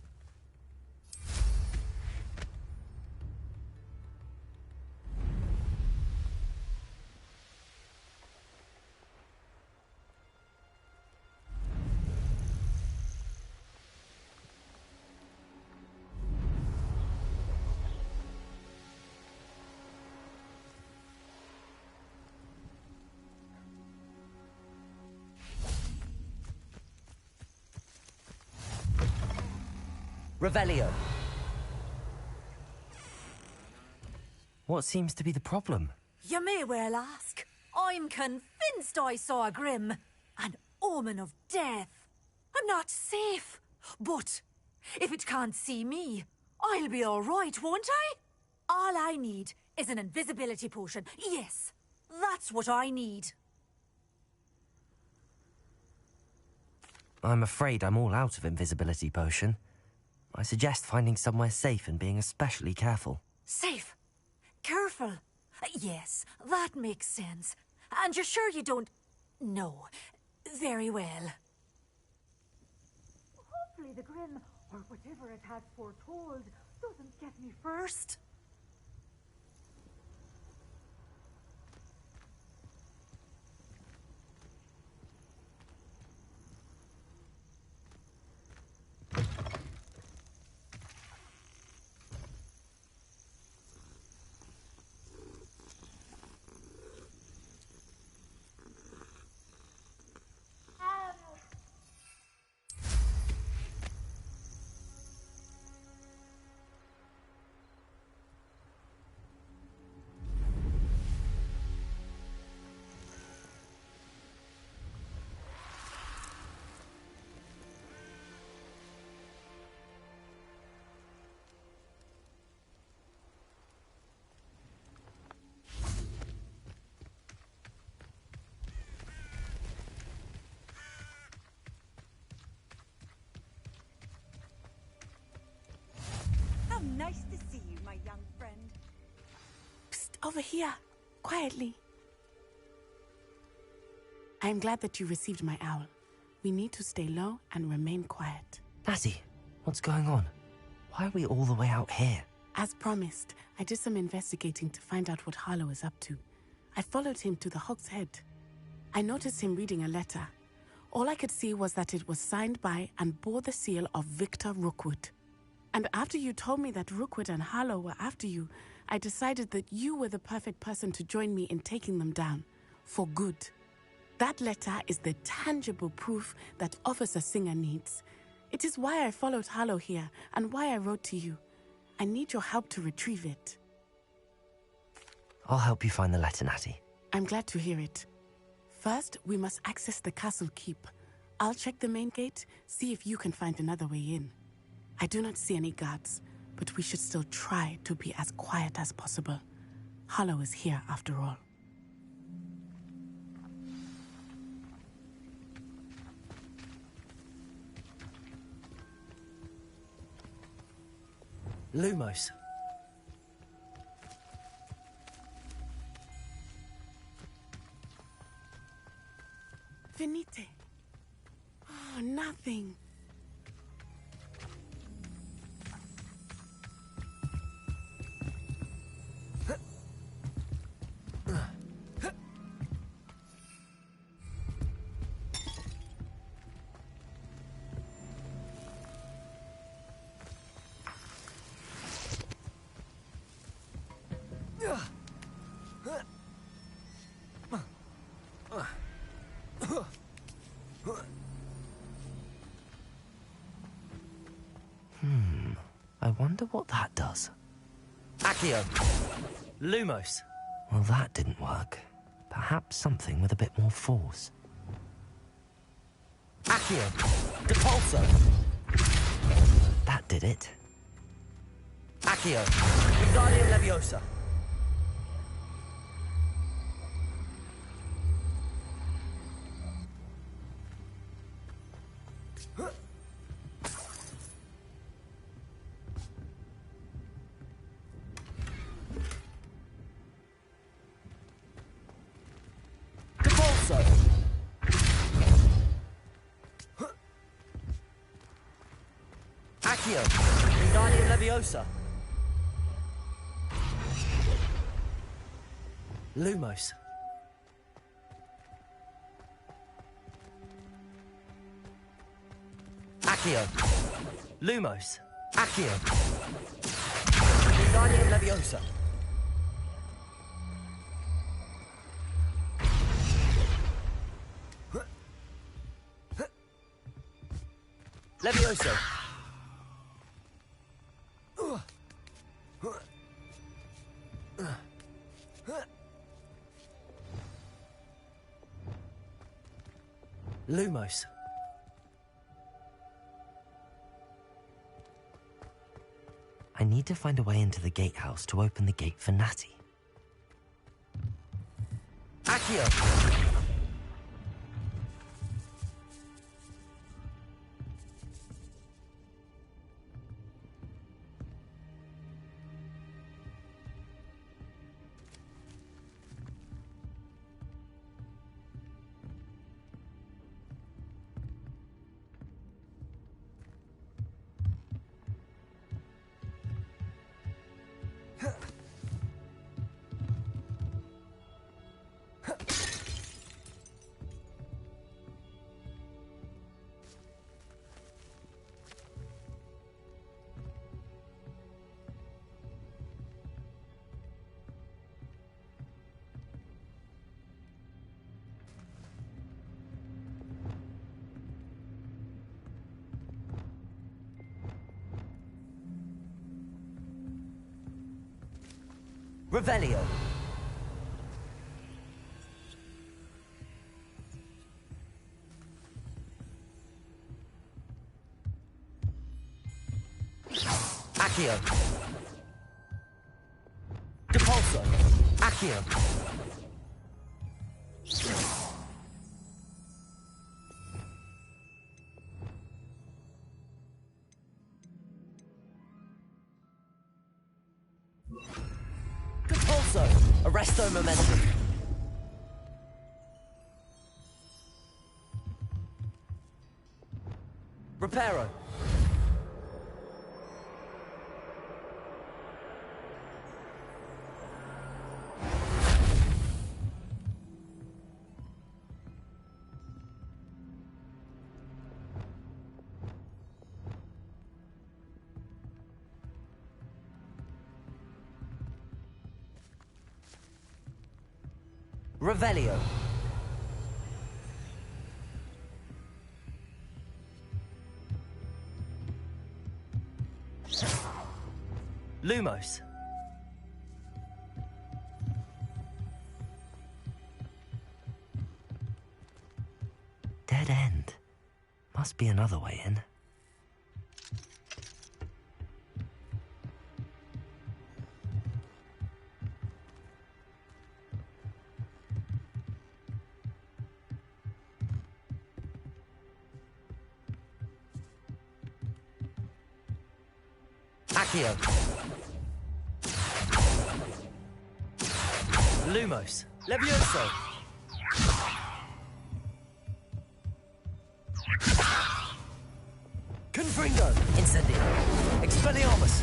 Revelio. What seems to be the problem? You may well ask. I'm convinced I saw a grim, an omen of death. I'm not safe, but if it can't see me, I'll be all right, won't I? All I need is an invisibility potion. Yes, that's what I need. I'm afraid I'm all out of invisibility potion. I suggest finding somewhere safe and being especially careful. Safe? Careful? Yes, that makes sense. And you're sure you don't... No. Very well. Hopefully the Grim, or whatever it has foretold, doesn't get me first. young friend. Psst, over here. Quietly. I am glad that you received my owl. We need to stay low and remain quiet. Natty, what's going on? Why are we all the way out here? As promised, I did some investigating to find out what Harlow is up to. I followed him to the Hog's Head. I noticed him reading a letter. All I could see was that it was signed by and bore the seal of Victor Rookwood. And after you told me that Rookwood and Harlow were after you, I decided that you were the perfect person to join me in taking them down. For good. That letter is the tangible proof that Officer Singer needs. It is why I followed Harlow here and why I wrote to you. I need your help to retrieve it. I'll help you find the letter, Natty. I'm glad to hear it. First, we must access the castle keep. I'll check the main gate, see if you can find another way in. I do not see any guards, but we should still try to be as quiet as possible. Harlow is here after all. Lumos. Venite. Oh, nothing. I wonder what that does. Accio! Lumos! Well, that didn't work. Perhaps something with a bit more force. Accio! Depulso! That did it. Accio! Wingardium Leviosa! Accio! Wingardium Leviosa! Lumos! Accio! Lumos! Accio! Wingardium Leviosa! Levioso! Lumos. I need to find a way into the gatehouse to open the gate for Natty. Accio! Revelio. Accio. Depulso. Accio. Arresto momentum. Reparo. Revelio. Lumos. Dead end. Must be another way in. Accio. Lumos. Levioso. Confringo. Incendio. Expelliarmus.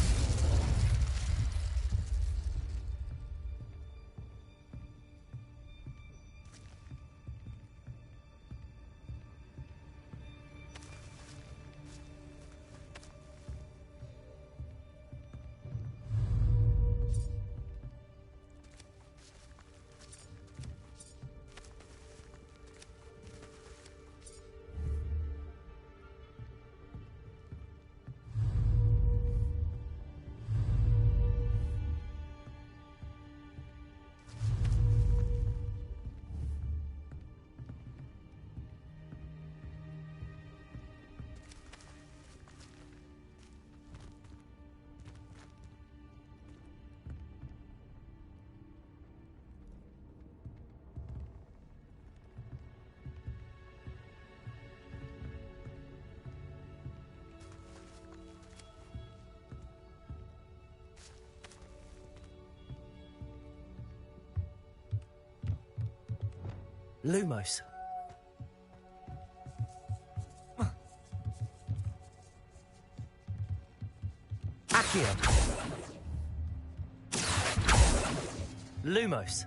Lumos. Accio. Lumos.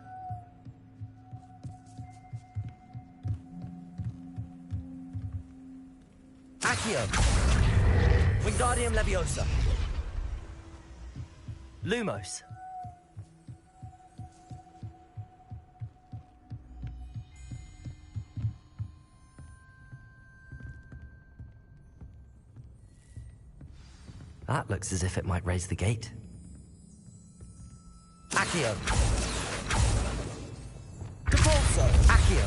Accio. Wingardium Leviosa. Lumos. That looks as if it might raise the gate. Accio. Capulso. Accio.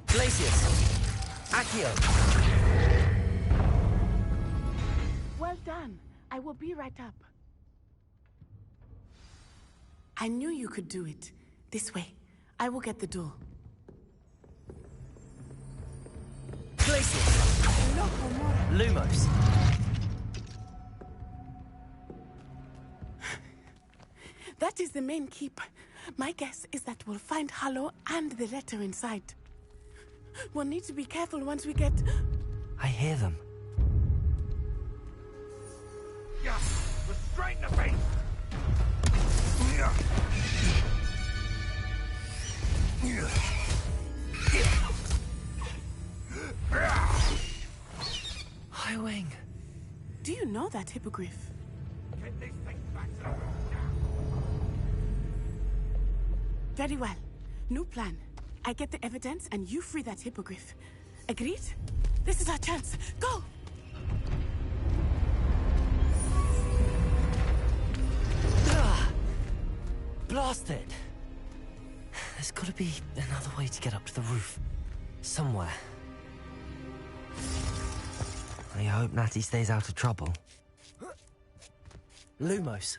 Glacius. Accio. Well done. I will be right up. I knew you could do it. This way. I will get the door. Glacius. Lumos. That is the main keep. My guess is that we'll find Hollow and the letter inside. We'll need to be careful once we get... I hear them. Restrain the beast! Highwing. Do you know that hippogriff? Get these things back to the room. Very well. New plan. I get the evidence and you free that hippogriff. Agreed? This is our chance. Go! Blast it! There's gotta be another way to get up to the roof. Somewhere. I hope Natty stays out of trouble. Lumos.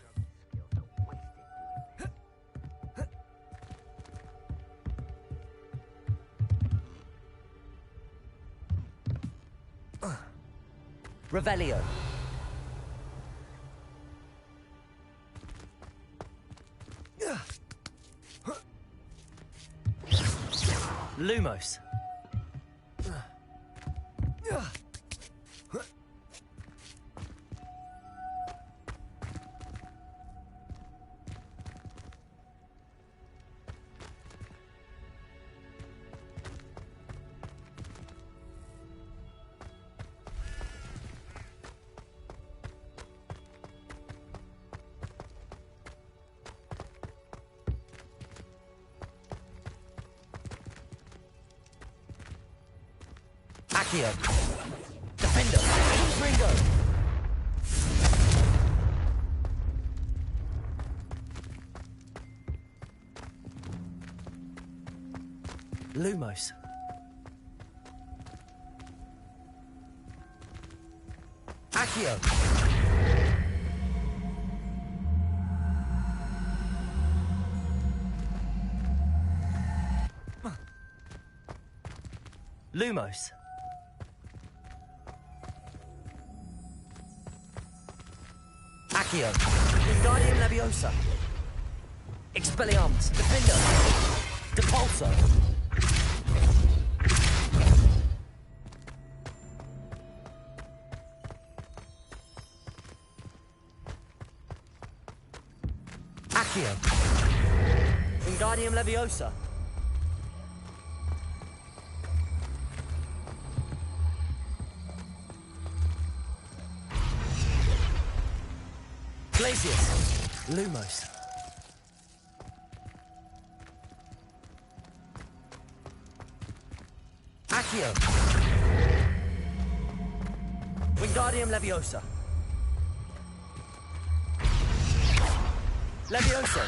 Revelio. Lumos. Accio. Defender. Ringo. Lumos. Accio. Lumos. Accio. Wingardium Leviosa. Expelliarmus. Defender. Depulso. Accio. Wingardium Leviosa. Glacius. Lumos. Accio. Wingardium Leviosa. Leviosa.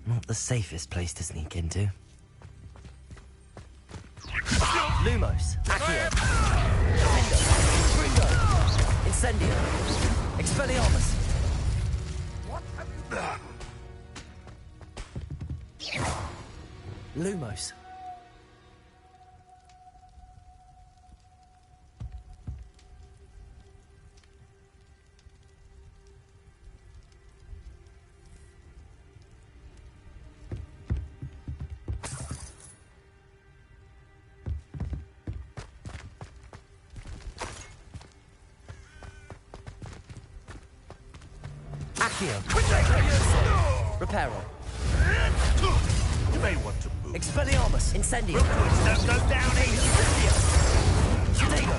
Not the safest place to sneak into. Lumos. Accio. Ringo. Incendio. Expelliarmus. What have you done? Lumos. Accio. Reparo. You may want to move. Expelliarmus. Incendio. Rookwards don't go down easy. Shadego.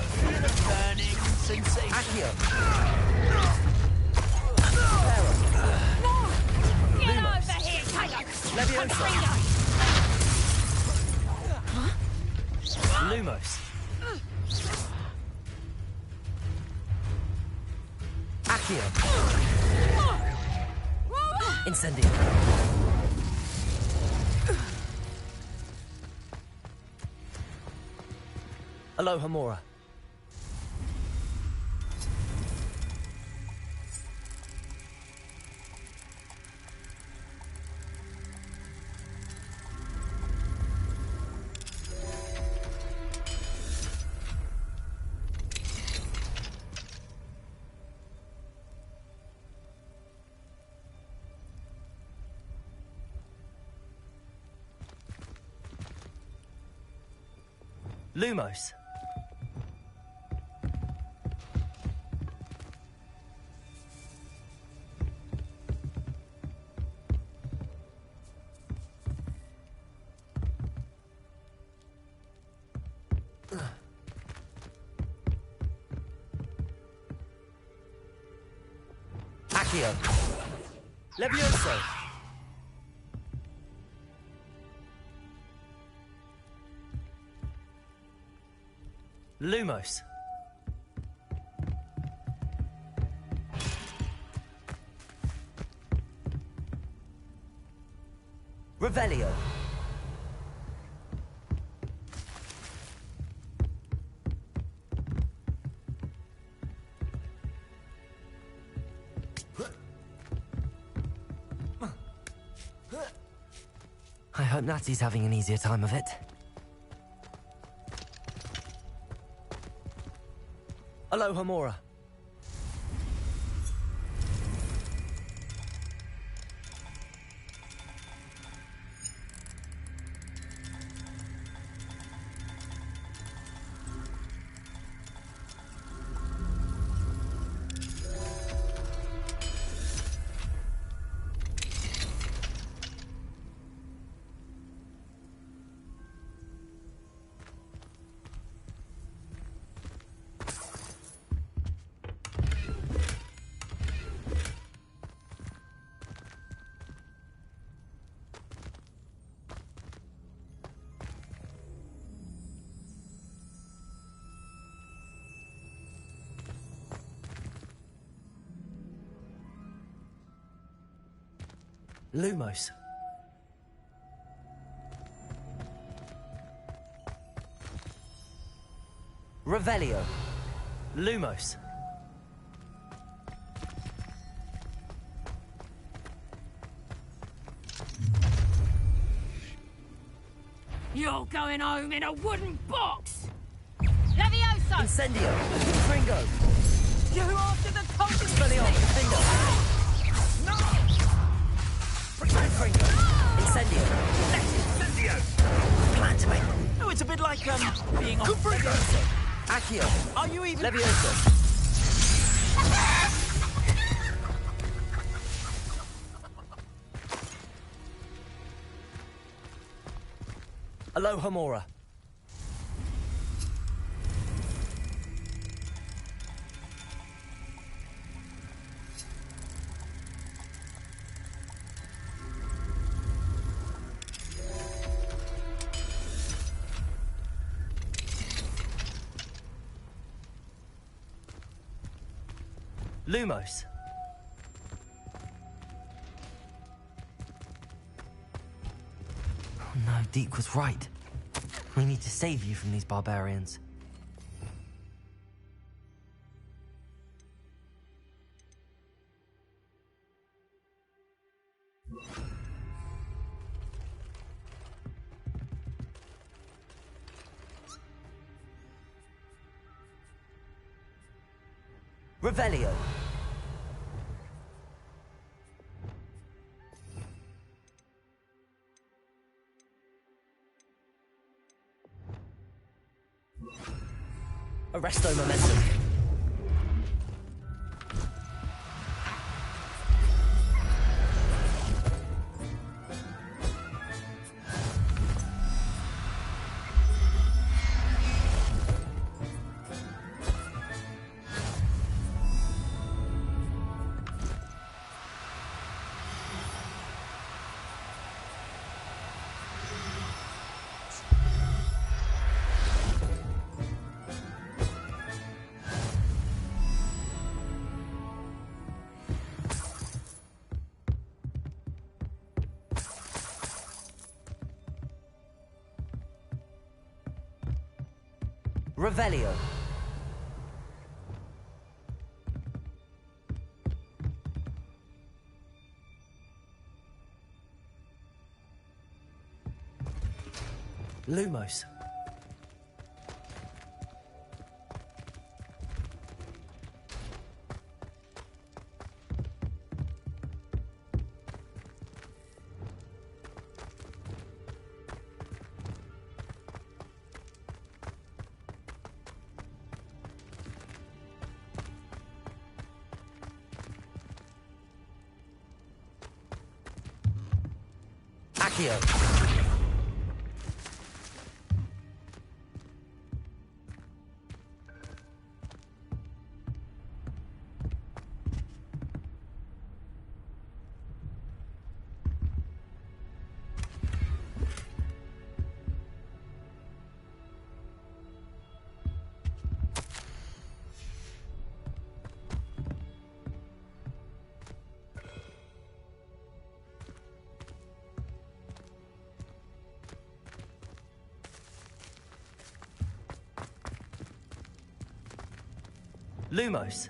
Burning sensation. Accio. Get over here, Taylor! Leviosa. Lumos. Accio. Incendio. Aloha Mora. Lumos. Accio. Levioso. Lumos. Revelio. I hope Natty's having an easier time of it. Aloha Mora. Lumos. Revelio. Lumos. You're going home in a wooden box! Levioso! Incendio. Fringo. You after the cultist! Expelliarmus. Finger. No! Protect Fringo. Incendio. Incendio! Plan to make. Oh, it's a bit like, being on... Levioso. Accio. Are you even... Levioso. Aloha Mora. Lumos. Oh no, Deke was right. We need to save you from these barbarians. Revelio. Arresto momentum. Revelio. Lumos. Accio. Lumos.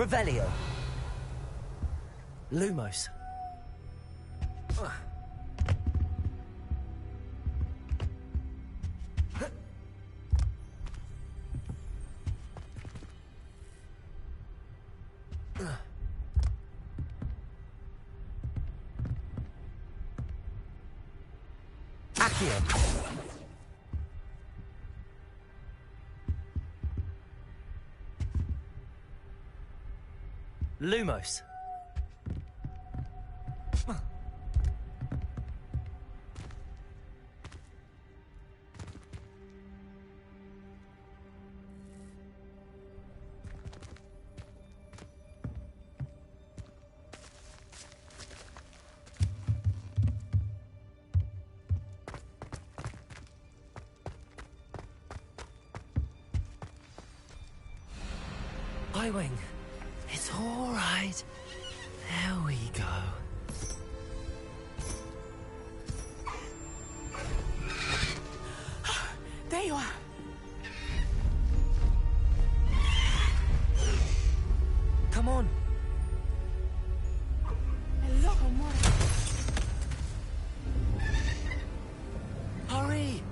Revelio. Lumos. Accio. Lumos. Highwing. It's all right. There we go. There you are. Come on. Hello, more. Hurry.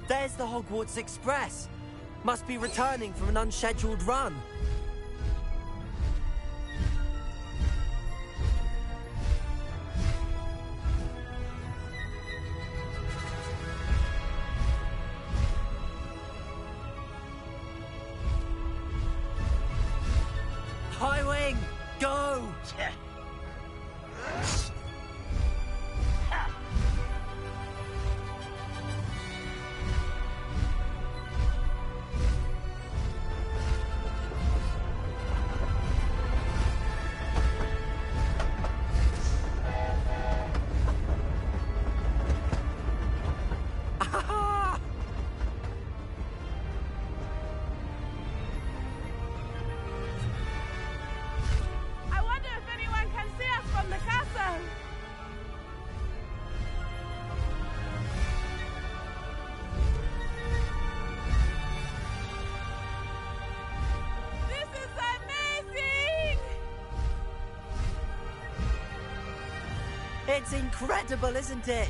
There's the Hogwarts Express. Must be returning from an unscheduled run. Highwing, go! It's incredible, isn't it?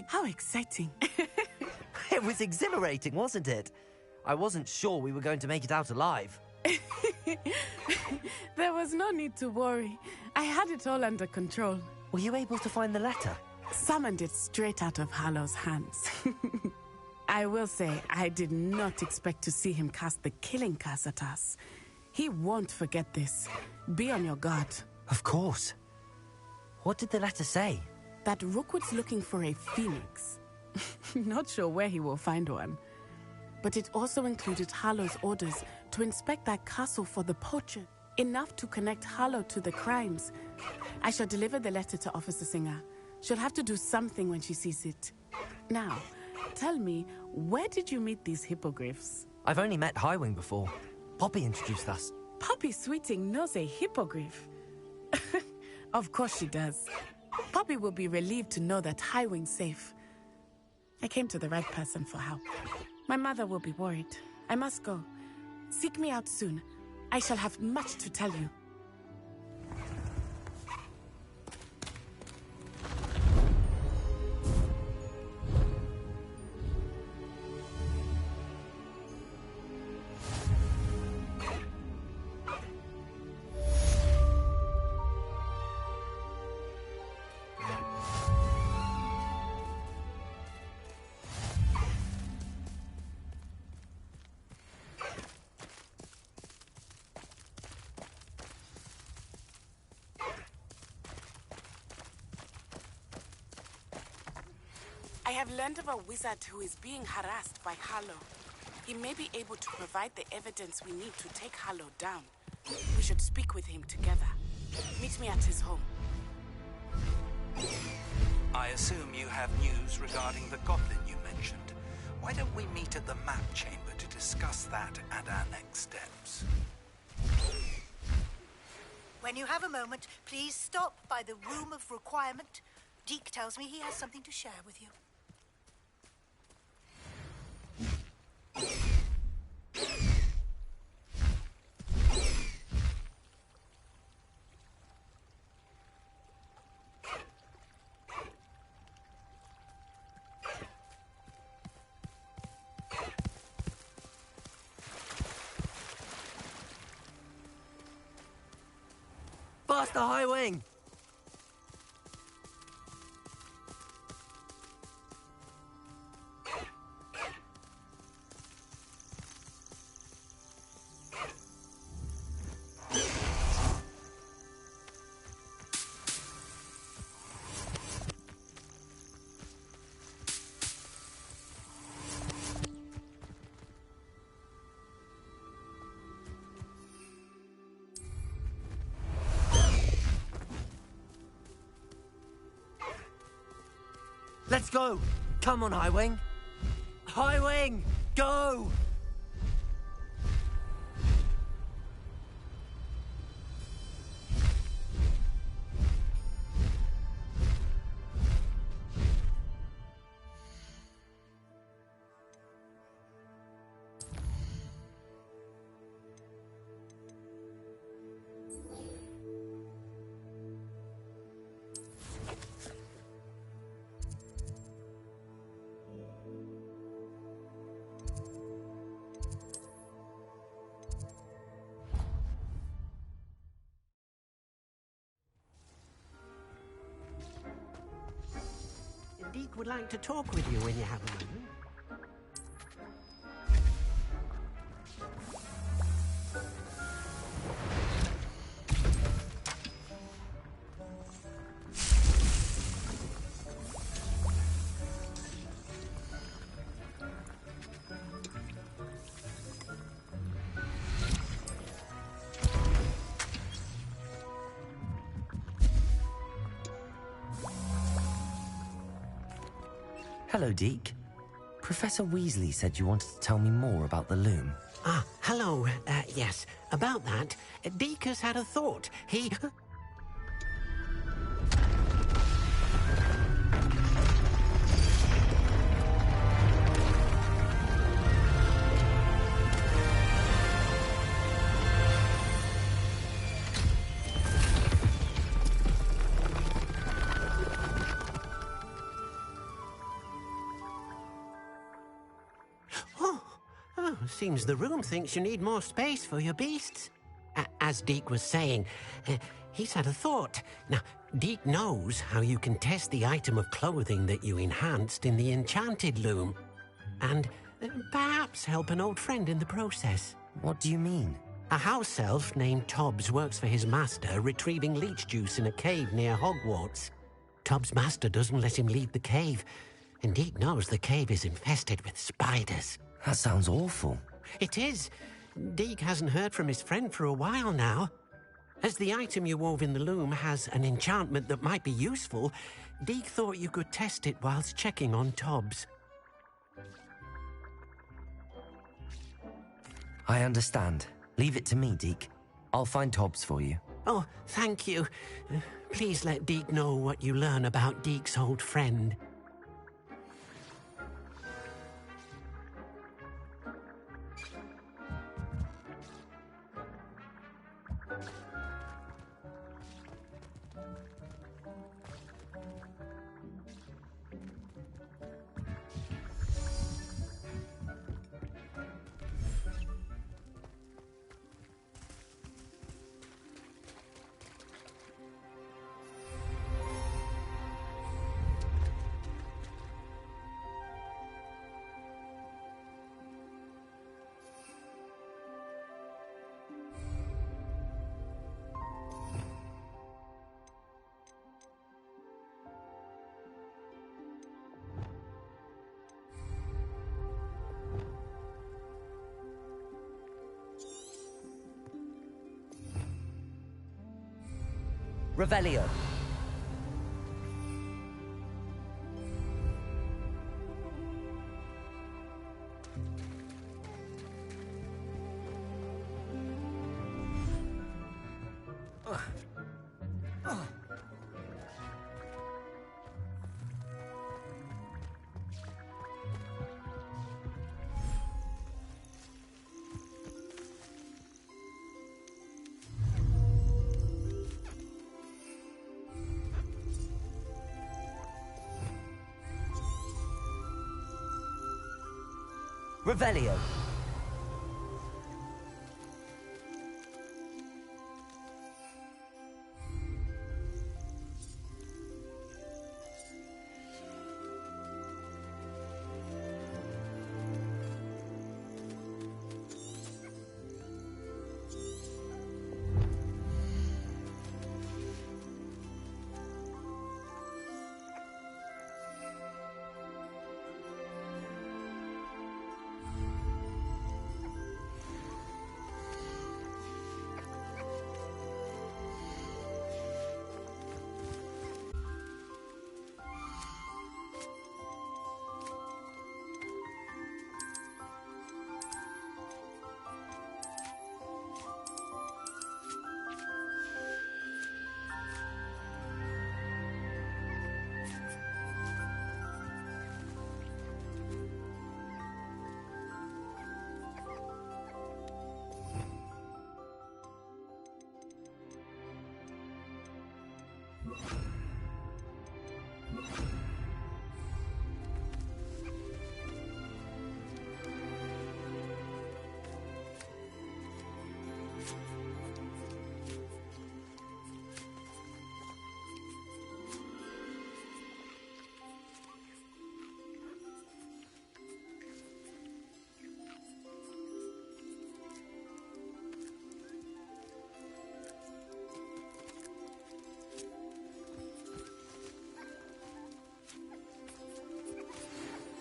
How exciting. It was exhilarating, wasn't it? I wasn't sure we were going to make it out alive. There was no need to worry. I had it all under control. Were you able to find the letter? Summoned it straight out of Hallow's hands. I will say, I did not expect to see him cast the killing curse at us. He won't forget this. Be on your guard. Of course. What did the letter say? That Rookwood's looking for a phoenix. Not sure where he will find one. But it also included Hallow's orders to inspect that castle for the poacher. Enough to connect Hallow to the crimes. I shall deliver the letter to Officer Singer. She'll have to do something when she sees it. Now, tell me, where did you meet these hippogriffs? I've only met Highwing before. Poppy introduced us. Poppy Sweeting knows a hippogriff. Of course she does. Poppy will be relieved to know that Highwing's safe. I came to the right person for help. My mother will be worried. I must go. Seek me out soon. I shall have much to tell you. I have learned of a wizard who is being harassed by Harlow. He may be able to provide the evidence we need to take Harlow down. We should speak with him together. Meet me at his home. I assume you have news regarding the goblin you mentioned. Why don't we meet at the map chamber to discuss that and our next steps? When you have a moment, please stop by the Room of Requirement. Deke tells me he has something to share with you. Faster, High Wing! Let's go! Come on, High Wing! High Wing! Go! Deke would like to talk with you when you have a moment. Hello, Deke. Professor Weasley said you wanted to tell me more about the loom. Ah, hello. Yes, about that. Deke has had a thought. He... Seems the room thinks you need more space for your beasts. As Deke was saying, he's had a thought. Now, Deke knows how you can test the item of clothing that you enhanced in the enchanted loom. And perhaps help an old friend in the process. What do you mean? A house elf named Tobbs works for his master, retrieving leech juice in a cave near Hogwarts. Tobbs' master doesn't let him leave the cave, and Deke knows the cave is infested with spiders. That sounds awful. It is. Deke hasn't heard from his friend for a while now. As the item you wove in the loom has an enchantment that might be useful, Deke thought you could test it whilst checking on Tobbs. I understand. Leave it to me, Deke. I'll find Tobbs for you. Oh, thank you. Please let Deke know what you learn about Deke's old friend. Revelio. Revelio.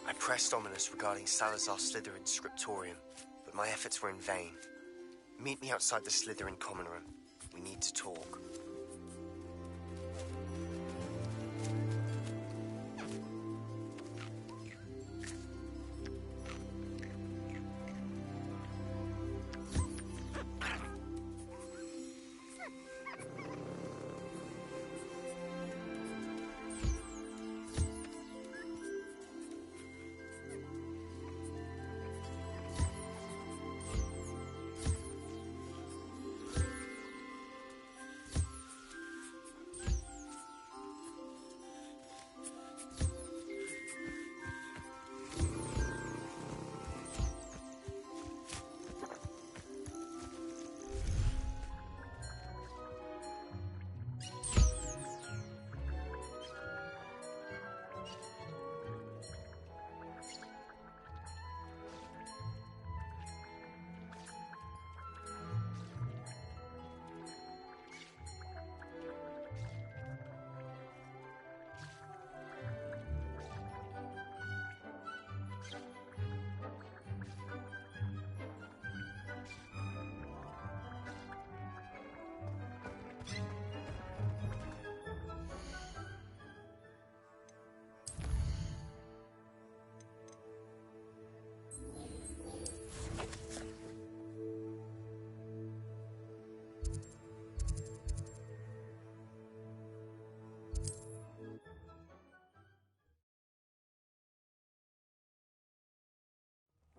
I pressed Ominous regarding Salazar Slytherin's scriptorium, but my efforts were in vain. Meet me outside the Slytherin common room. We need to talk.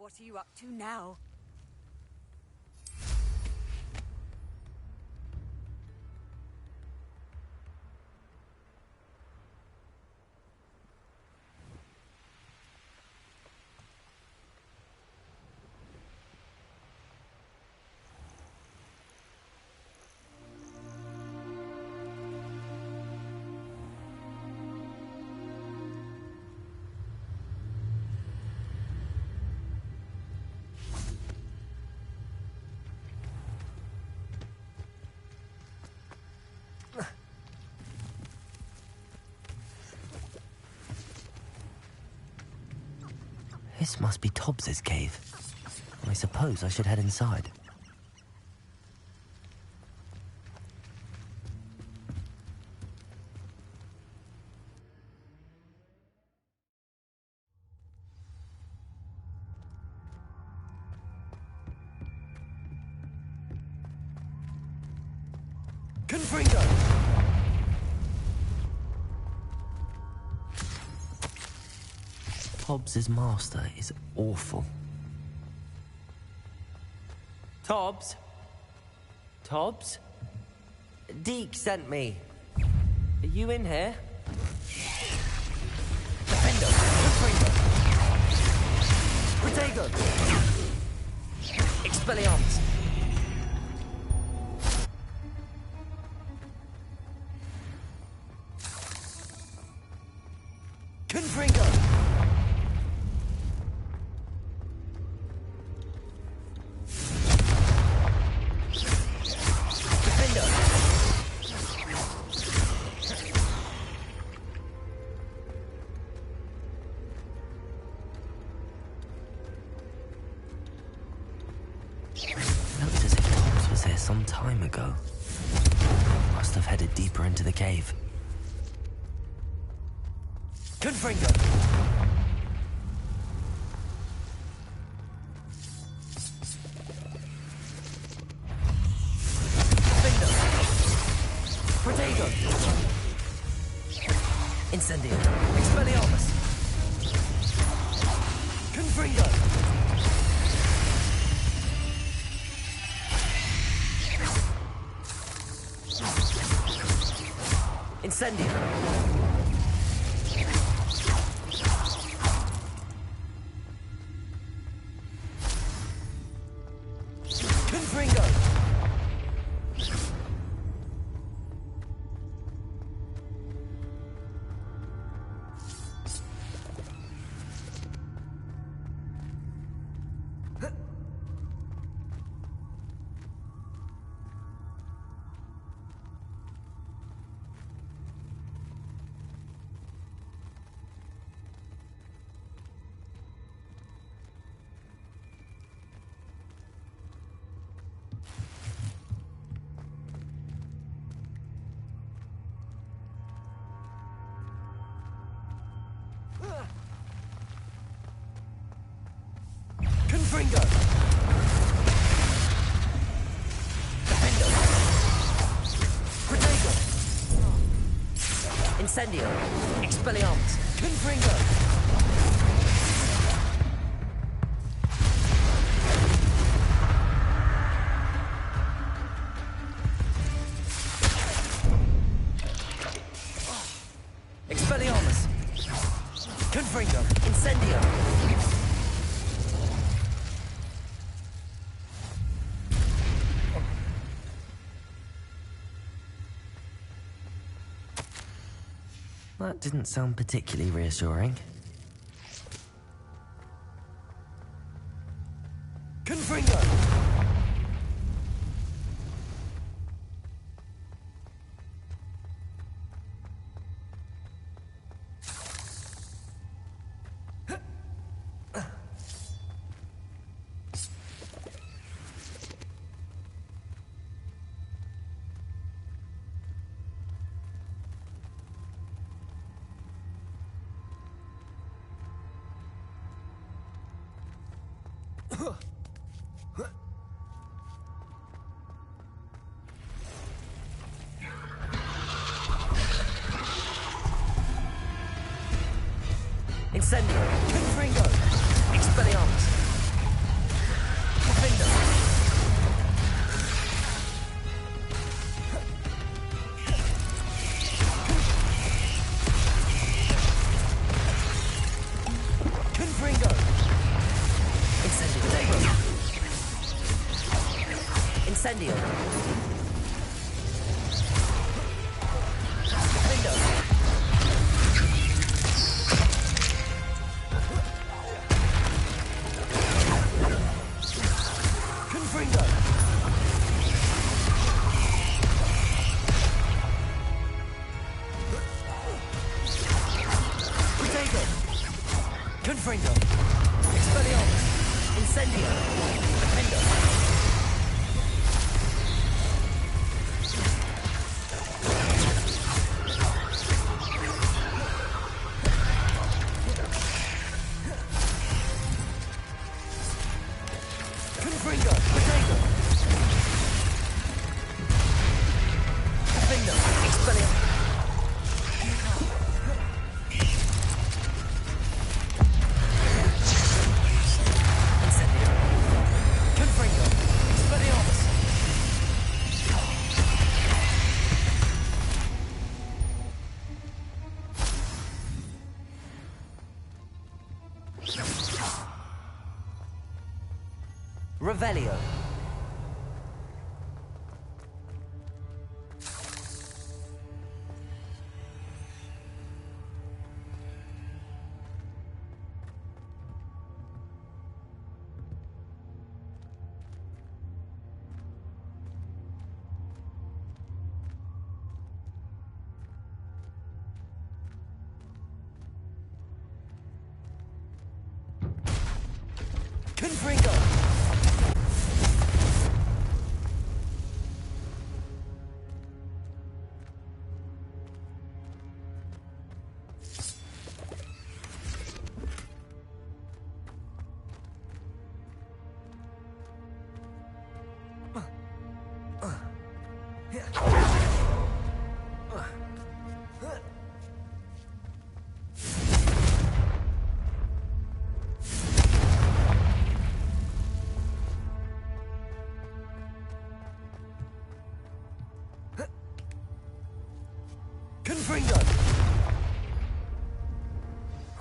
What are you up to now? This must be Tobbs's cave. I suppose I should head inside. Confringo! Hobbs's master is awful. Tobbs? Tobbs? Deke sent me. Are you in here? Defendo! Confringo! Protego! Expelliarmus! Confringo! Defendo! Looked as if Hobbs was here some time ago. Must have headed deeper into the cave. Confringo! Defendo! Protego! Incendio! Expelliarmus! Confringo! Incendio! Confringo! Confringo! Defendo! Protego! Incendio! Expelliarmus! Confringo! Expelliarmus! Confringo! Incendio! That didn't sound particularly reassuring. Confringo! Incendio! Confringo! Expelliarmus! Defendo! Confringo! Incendio! Incendio! Defendo! Confringo! Protego! Confringo! Expelliarmus! Incendio! Defendo! Confringo! Protego! Revelio.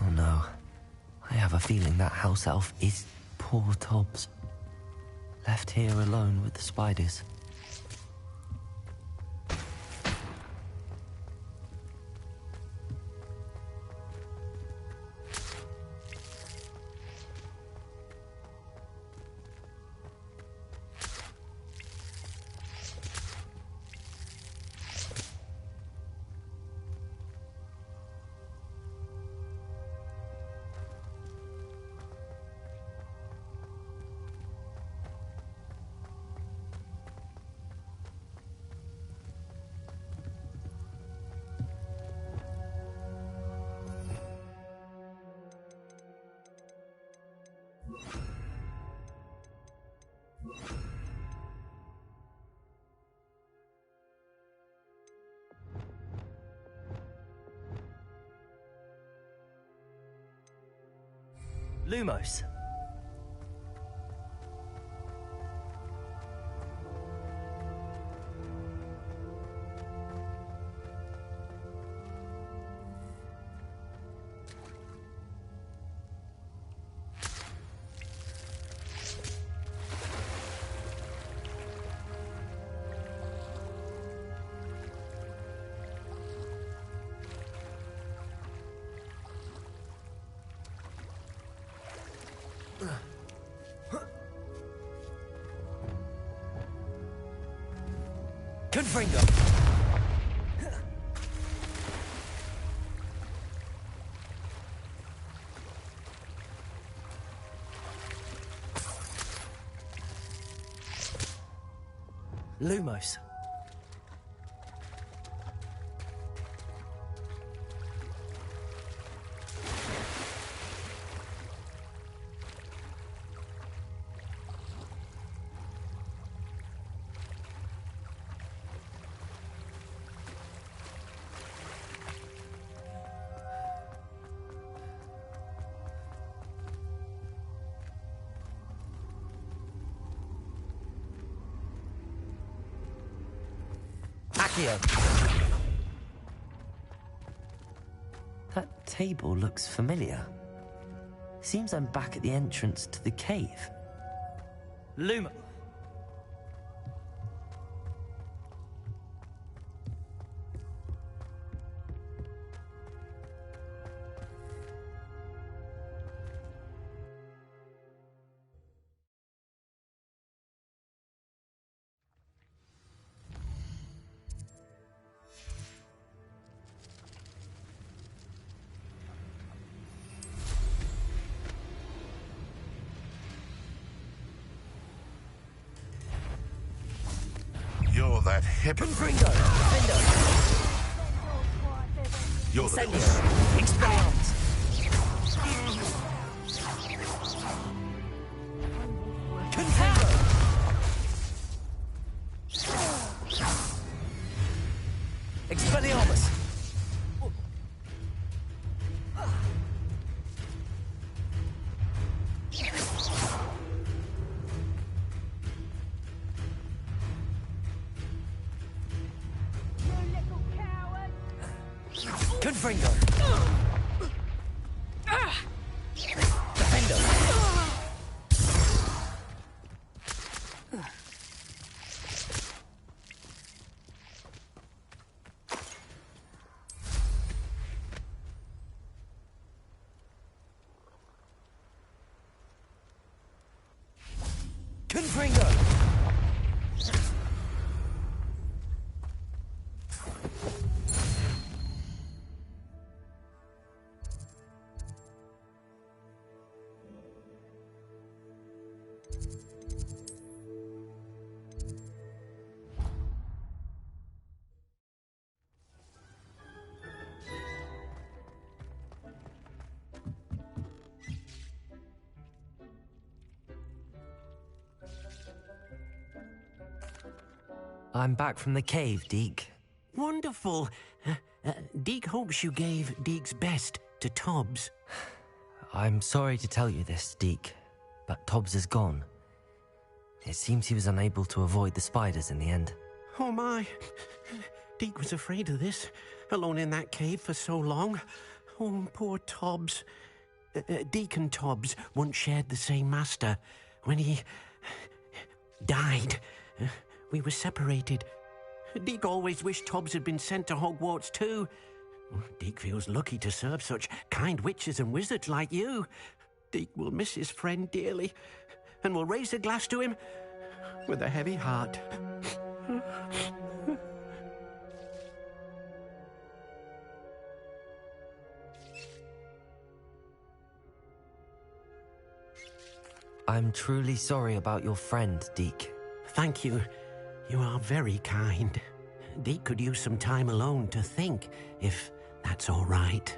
Oh no. I have a feeling that house elf is poor Tobbs. Left here alone with the spiders. Lumos. Confringo. Lumos. That table looks familiar. Seems I'm back at the entrance to the cave. Luma. You're that hip. Confringo. Defendo. You're the Expelliarmus. Confringo. Expelliarmus. Confringo. Defendo. I'm back from the cave, Deke. Wonderful. Deke hopes you gave Deke's best to Tobbs. I'm sorry to tell you this, Deke, but Tobbs is gone. It seems he was unable to avoid the spiders in the end. Oh my. Deke was afraid of this, alone in that cave for so long. Oh, poor Tobbs. Deke and Tobbs once shared the same master. When he died, we were separated. Deke always wished Tobbs had been sent to Hogwarts too. Deke feels lucky to serve such kind witches and wizards like you. Deke will miss his friend dearly, and will raise a glass to him with a heavy heart. I'm truly sorry about your friend, Deke. Thank you. You are very kind. Deke could use some time alone to think, if that's all right.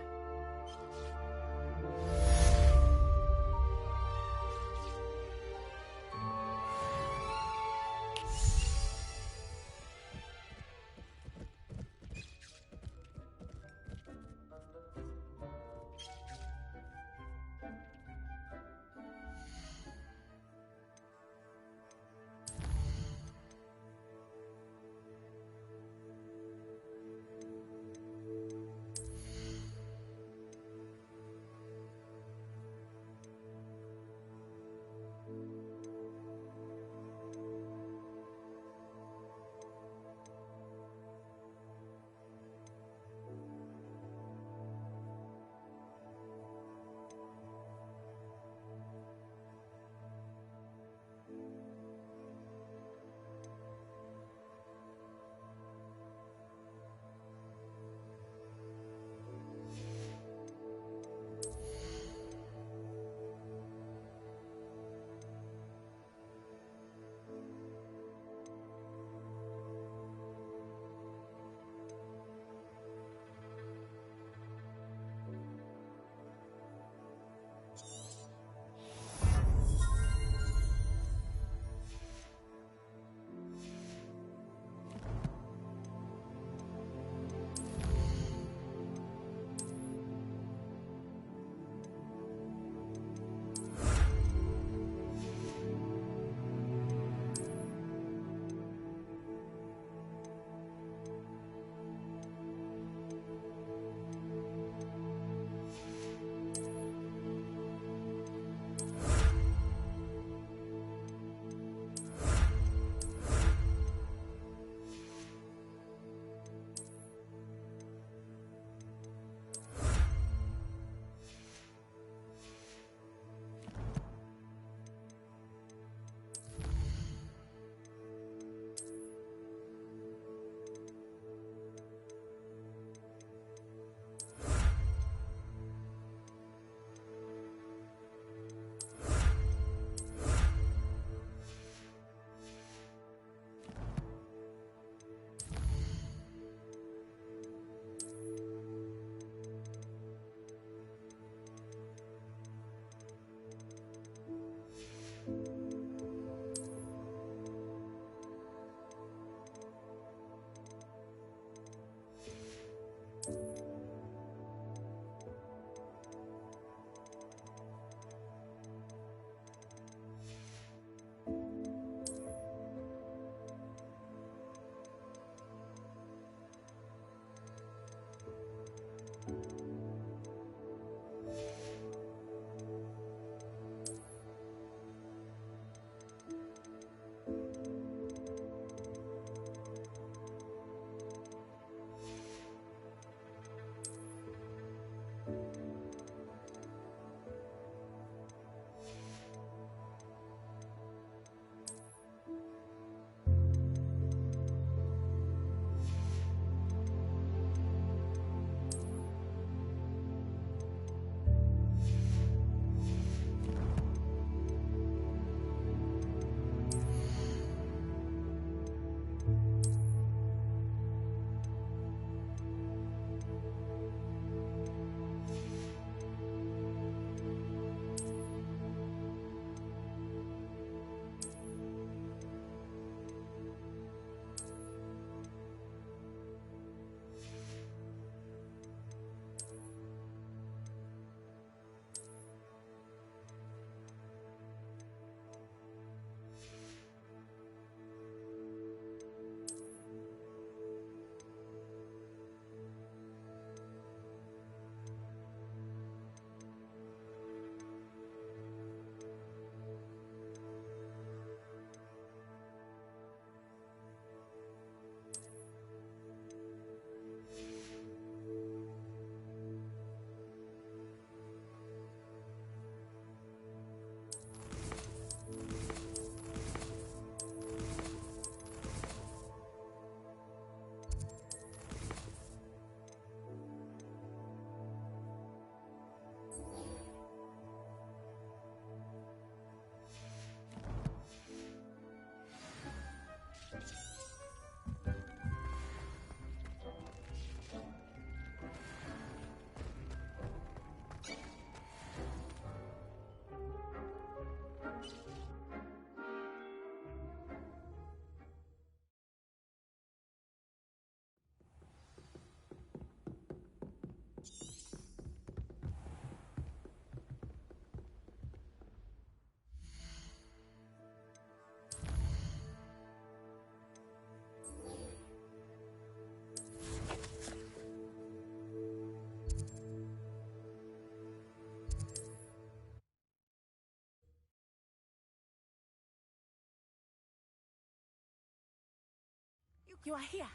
You are here.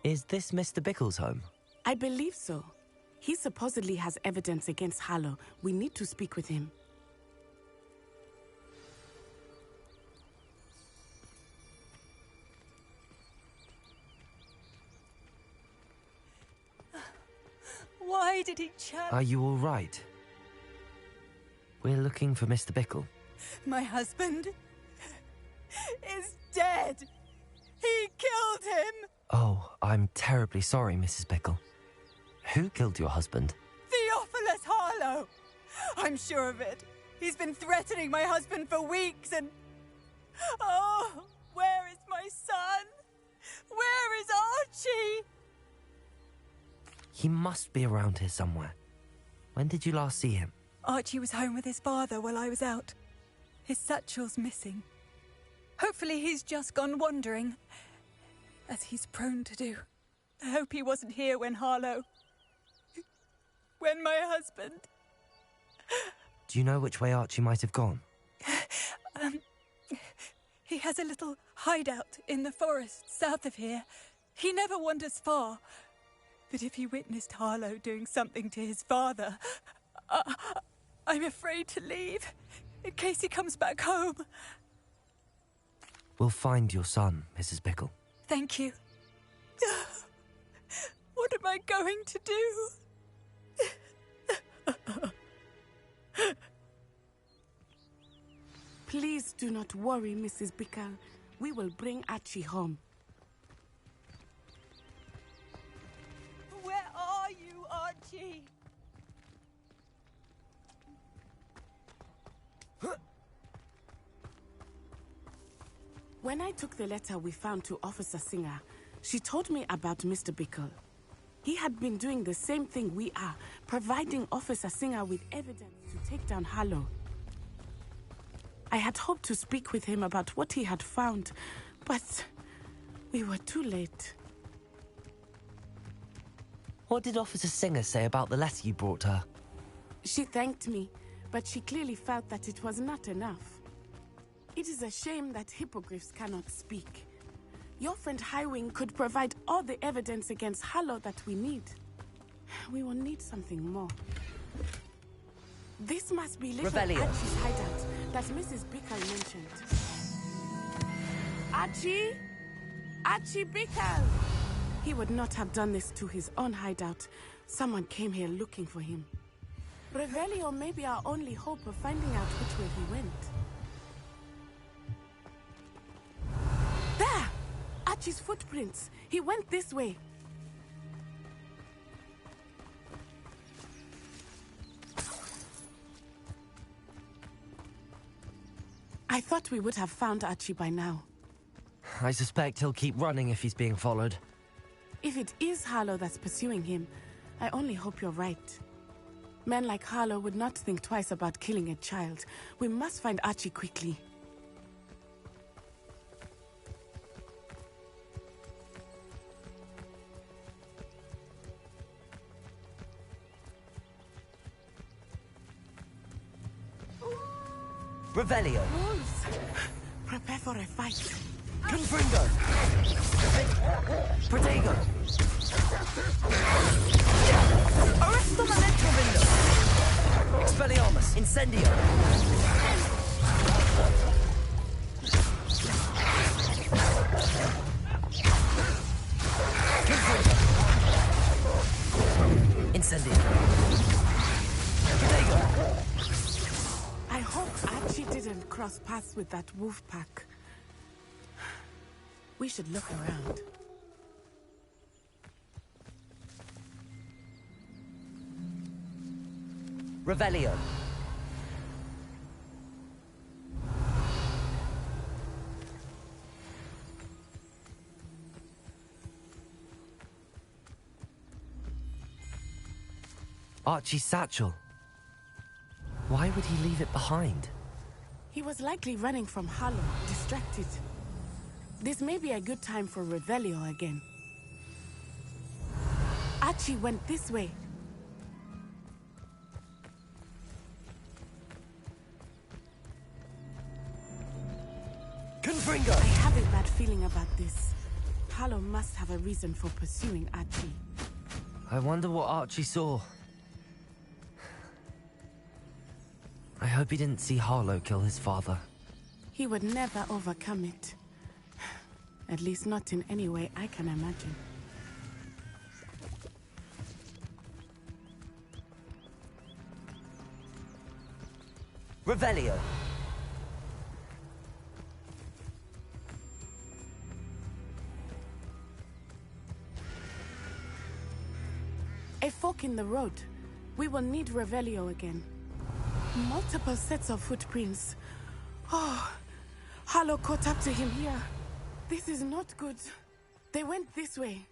Is this Mr. Bickle's home? I believe so. He supposedly has evidence against Harlow. We need to speak with him. Why did he chat? Are you all right? We're looking for Mr. Bickle. My husband is dead. He killed him. Oh, I'm terribly sorry, Mrs. Bickle. Who killed your husband? Theophilus Harlow. I'm sure of it. He's been threatening my husband for weeks and... Oh, where is my son? Where is Archie? He must be around here somewhere. When did you last see him? Archie was home with his father while I was out. His satchel's missing. Hopefully he's just gone wandering, as he's prone to do. I hope he wasn't here when Harlow... when my husband... Do you know which way Archie might have gone? He has a little hideout in the forest south of here. He never wanders far. But if he witnessed Harlow doing something to his father, I'm afraid to leave, in case he comes back home. We'll find your son, Mrs. Bickle. Thank you. What am I going to do? Please do not worry, Mrs. Bickle. We will bring Archie home. Where are you, Archie? When I took the letter we found to Officer Singer, she told me about Mr. Bickle. He had been doing the same thing we are, providing Officer Singer with evidence to take down Harlow. I had hoped to speak with him about what he had found, but we were too late. What did Officer Singer say about the letter you brought her? She thanked me, but she clearly felt that it was not enough. It is a shame that hippogriffs cannot speak. Your friend Highwing could provide all the evidence against Harlow that we need. We will need something more. This must be little Revelio. Archie's hideout that Mrs. Bickle mentioned. Archie? Archie Bickle! He would not have done this to his own hideout. Someone came here looking for him. Revelio may be our only hope of finding out which way he went. There! Archie's footprints. He went this way. I thought we would have found Archie by now. I suspect he'll keep running if he's being followed. If it is Harlow that's pursuing him, I only hope you're right. Men like Harlow would not think twice about killing a child. We must find Archie quickly. Revelio. Wolves! Prepare for a fight. Confringo. Protego. Arresto Momento Window. Expelliarmus. Incendio. Confringo. Incendio. Protego. I hope Archie didn't cross paths with that wolf pack. We should look around. Revelio. Archie's satchel. Why would he leave it behind? He was likely running from Harlow, distracted. This may be a good time for Revelio again. Archie went this way. Confringo! I have a bad feeling about this. Harlow must have a reason for pursuing Archie. I wonder what Archie saw. I hope he didn't see Harlow kill his father. He would never overcome it. At least not in any way I can imagine. Revelio. A fork in the road. We will need Revelio again. Multiple sets of footprints. Oh, Harlow caught up to him here. This is not good. They went this way.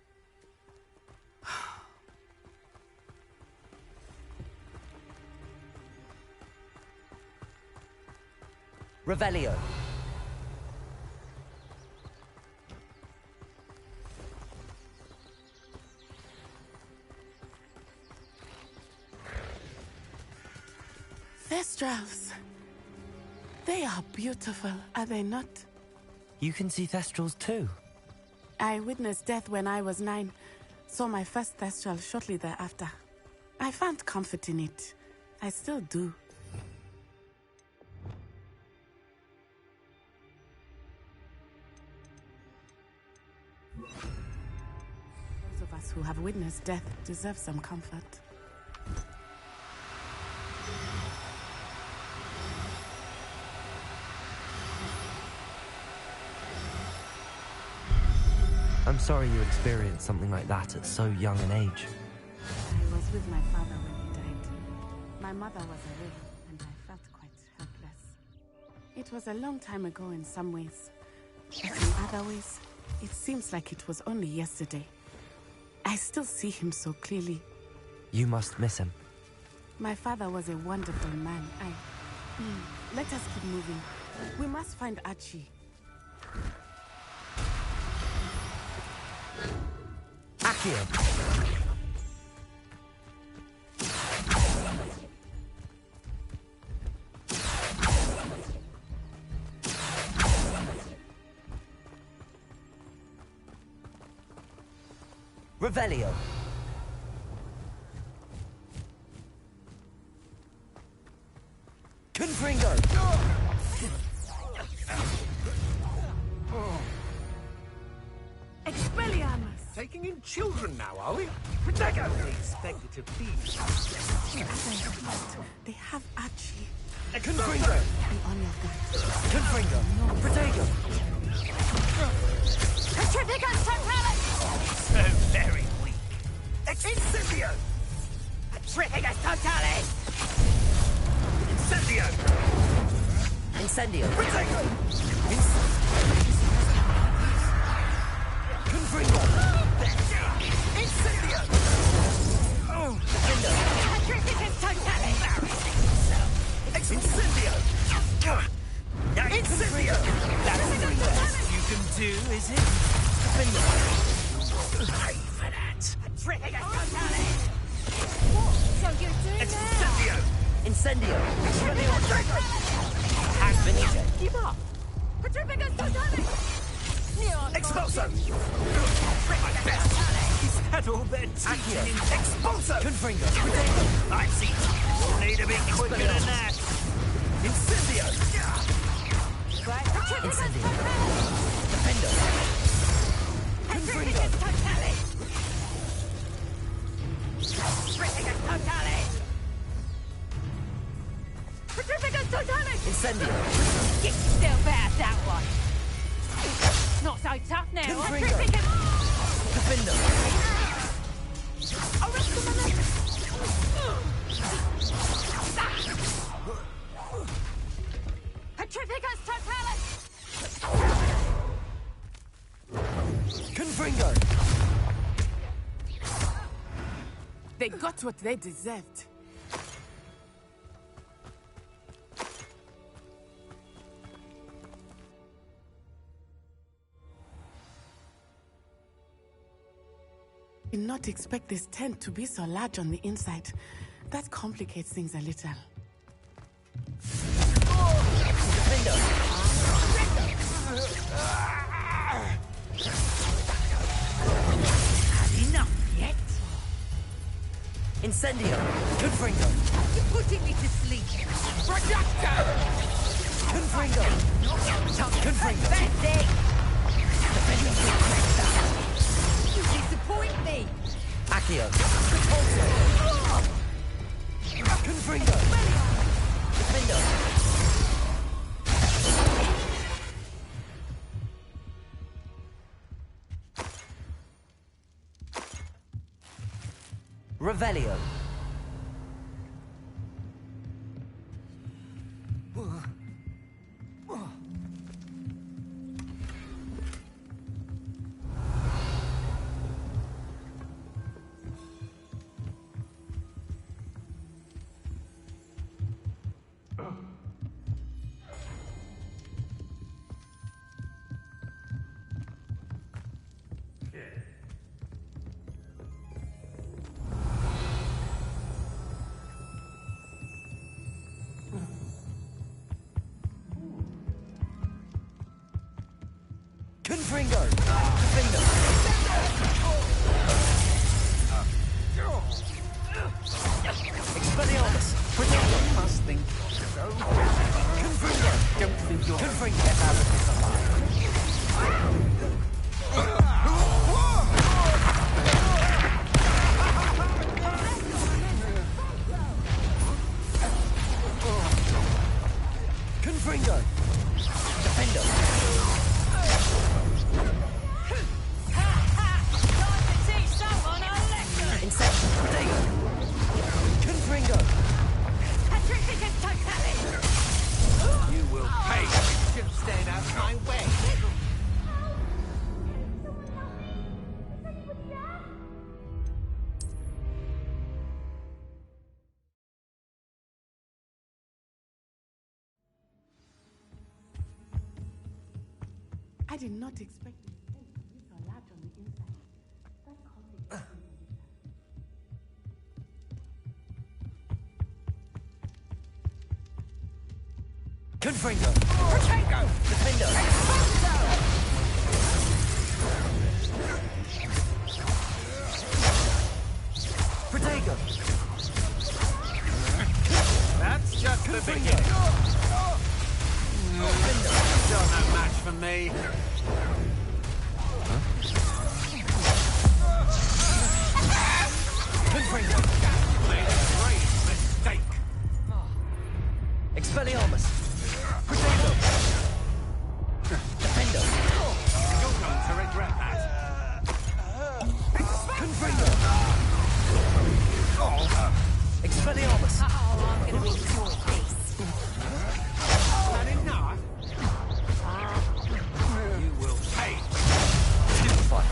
Revelio. Thestrals. They are beautiful, are they not? You can see Thestrals too. I witnessed death when I was 9. Saw my first Thestral shortly thereafter. I found comfort in it. I still do. Those of us who have witnessed death deserve some comfort. I'm sorry you experienced something like that at so young an age. I was with my father when he died. My mother was away, and I felt quite helpless. It was a long time ago in some ways. But in other ways, it seems like it was only yesterday. I still see him so clearly. You must miss him. My father was a wonderful man. Let us keep moving. We must find Archie. Accio. Revelio. Confringo. Expelliarmus! Taking in children now, are we? Protego! They expect it to be. They have Archie. Confringo. Be on your guard. Confringo. Protego. Petrificus Totalis! So very weak. Incendio! Petrificus Totalis! Incendio! Incendio. Protego! Confringo. Incendio! Oh, Defendo. Petrificus Totalis! Incendio! Incendio! That's the best you can do, is it? Defendo. Pay for that. Petrificus Totalis! What? So you're doing Incendio! Incendio. Hack Benito. Give up! Petrificus Totalis! Expulso! My best! Is that all they're teaching in Expulso? Confringo. I've seen you need a bit quicker than that. Incendio! Incendio. Defendo. Confringo. Totalis! Petrificus Totalis! Petrificus Totalis! Incendio. You still bear that one! Not so tough now. Confringo. Defendo. Petrificus Totalis! Confringo. They got what they deserved. Did not expect this tent to be so large on the inside. That complicates things a little. Incendio! Confringo! You're putting me to sleep. Projecto! Confringo! Confringo! Pathetic! Defendo! You disappoint me. Accio! Confringo! Defendo! Revelio. Confringo! Defendo! Expelliarmus! Protector! Must think so. Confringo! Don't think you're Confringo! Get out of this alive! Confringo! Defendo! Inception! Protego! Confringo! You will pay. You should have stayed out of my way. I did not expect this place to be so large on the inside. That caused Confringo! Protego! Defendo! Protego! That's just the beginning. Still no match for me. Confringo! Made a great mistake. Expelliarmus! Protego! Defendo! You're going to regret that. Confringo! Expelliarmus! Oh, I'm gonna be your face. That enough? You will pay. Stupefy!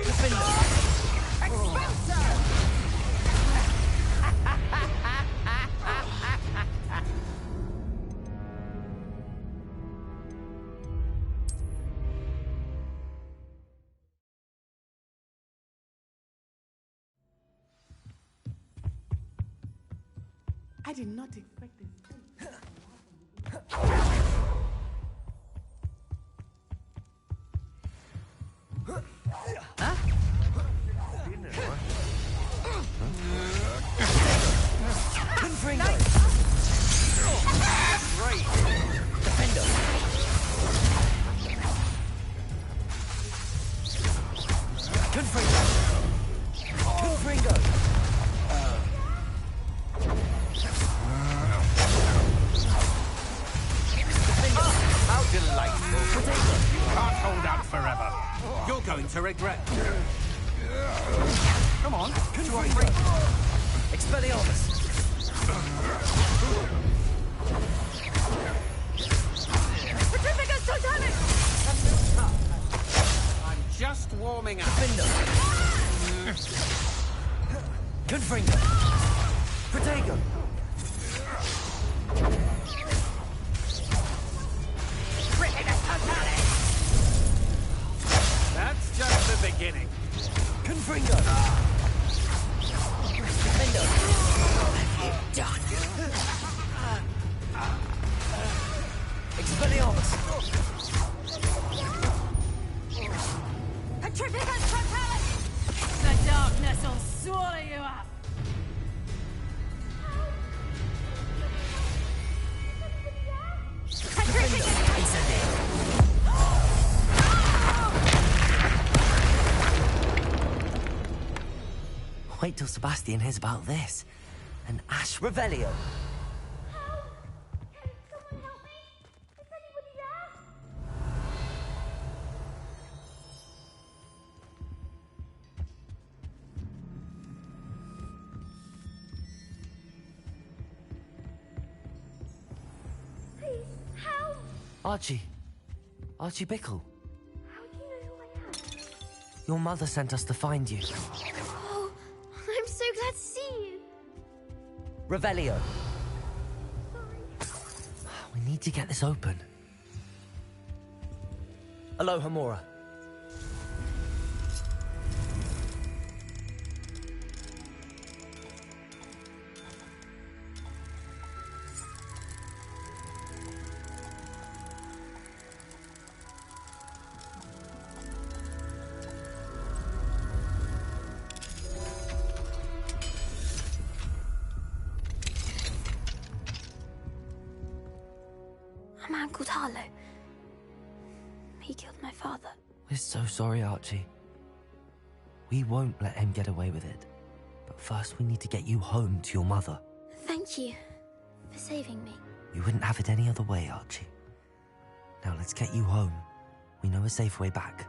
Defendo! I did not expect this place. Huh? Confringo! Great. Defendo! Confringo! Confringo! How delightful. You can't hold out forever. You're going to regret. Come on, Confringo! Expelliarmus! Certificate Titanic! I'm just warming up. Defendo! Confringo! Protego! That's just the beginning. Confringo! Defendo! Done. Expelliarmus! Petrificus Totalis! The darkness will swallow you up! Wait till Sebastian hears about this. An Ash Revelio. Archie. Archie Bickle. How do you know who I am? Your mother sent us to find you. Oh, I'm so glad to see you. Revelio. We need to get this open. Aloha, Mora. A man called Harlow. He killed my father. We're so sorry, Archie. We won't let him get away with it. But first we need to get you home to your mother. Thank you for saving me. You wouldn't have it any other way, Archie. Now let's get you home. We know a safe way back.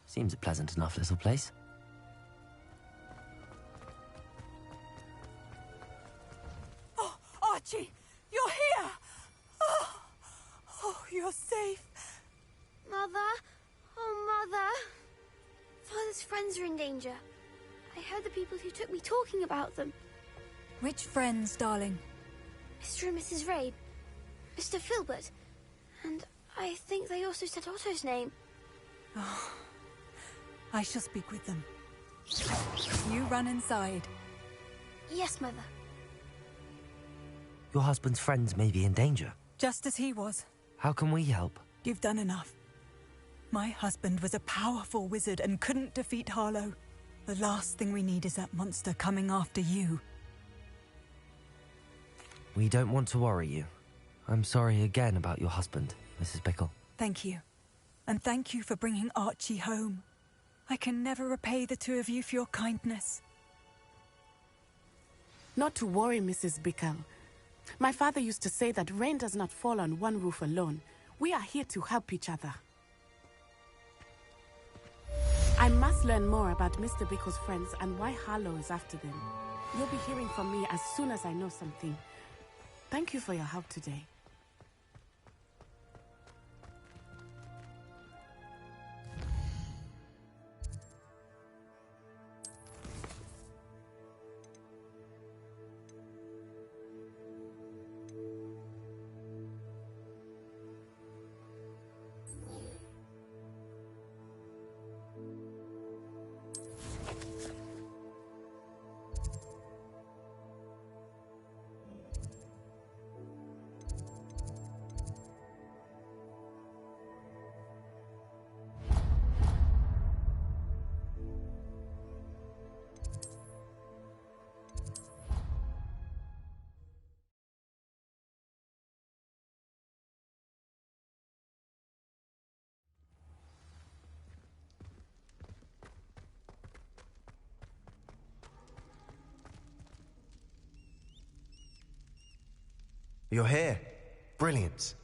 Seems a pleasant enough little place. Oh, Archie! You're here! Oh, you're safe. Mother? Oh, Mother. Father's friends are in danger. I heard the people who took me talking about them. Which friends, darling? Mr. and Mrs. Rabe. Mr. Filbert. And I think they also said Otto's name. Oh, I shall speak with them. You run inside. Yes, Mother. Your husband's friends may be in danger. Just as he was. How can we help? You've done enough. My husband was a powerful wizard and couldn't defeat Harlow. The last thing we need is that monster coming after you. We don't want to worry you. I'm sorry again about your husband, Mrs. Bickle. Thank you. And thank you for bringing Archie home. I can never repay the two of you for your kindness. Not to worry, Mrs. Bickle. My father used to say that rain does not fall on one roof alone. We are here to help each other. I must learn more about Mr. Bickle's friends and why Harlow is after them. You'll be hearing from me as soon as I know something. Thank you for your help today. You're here. Brilliant.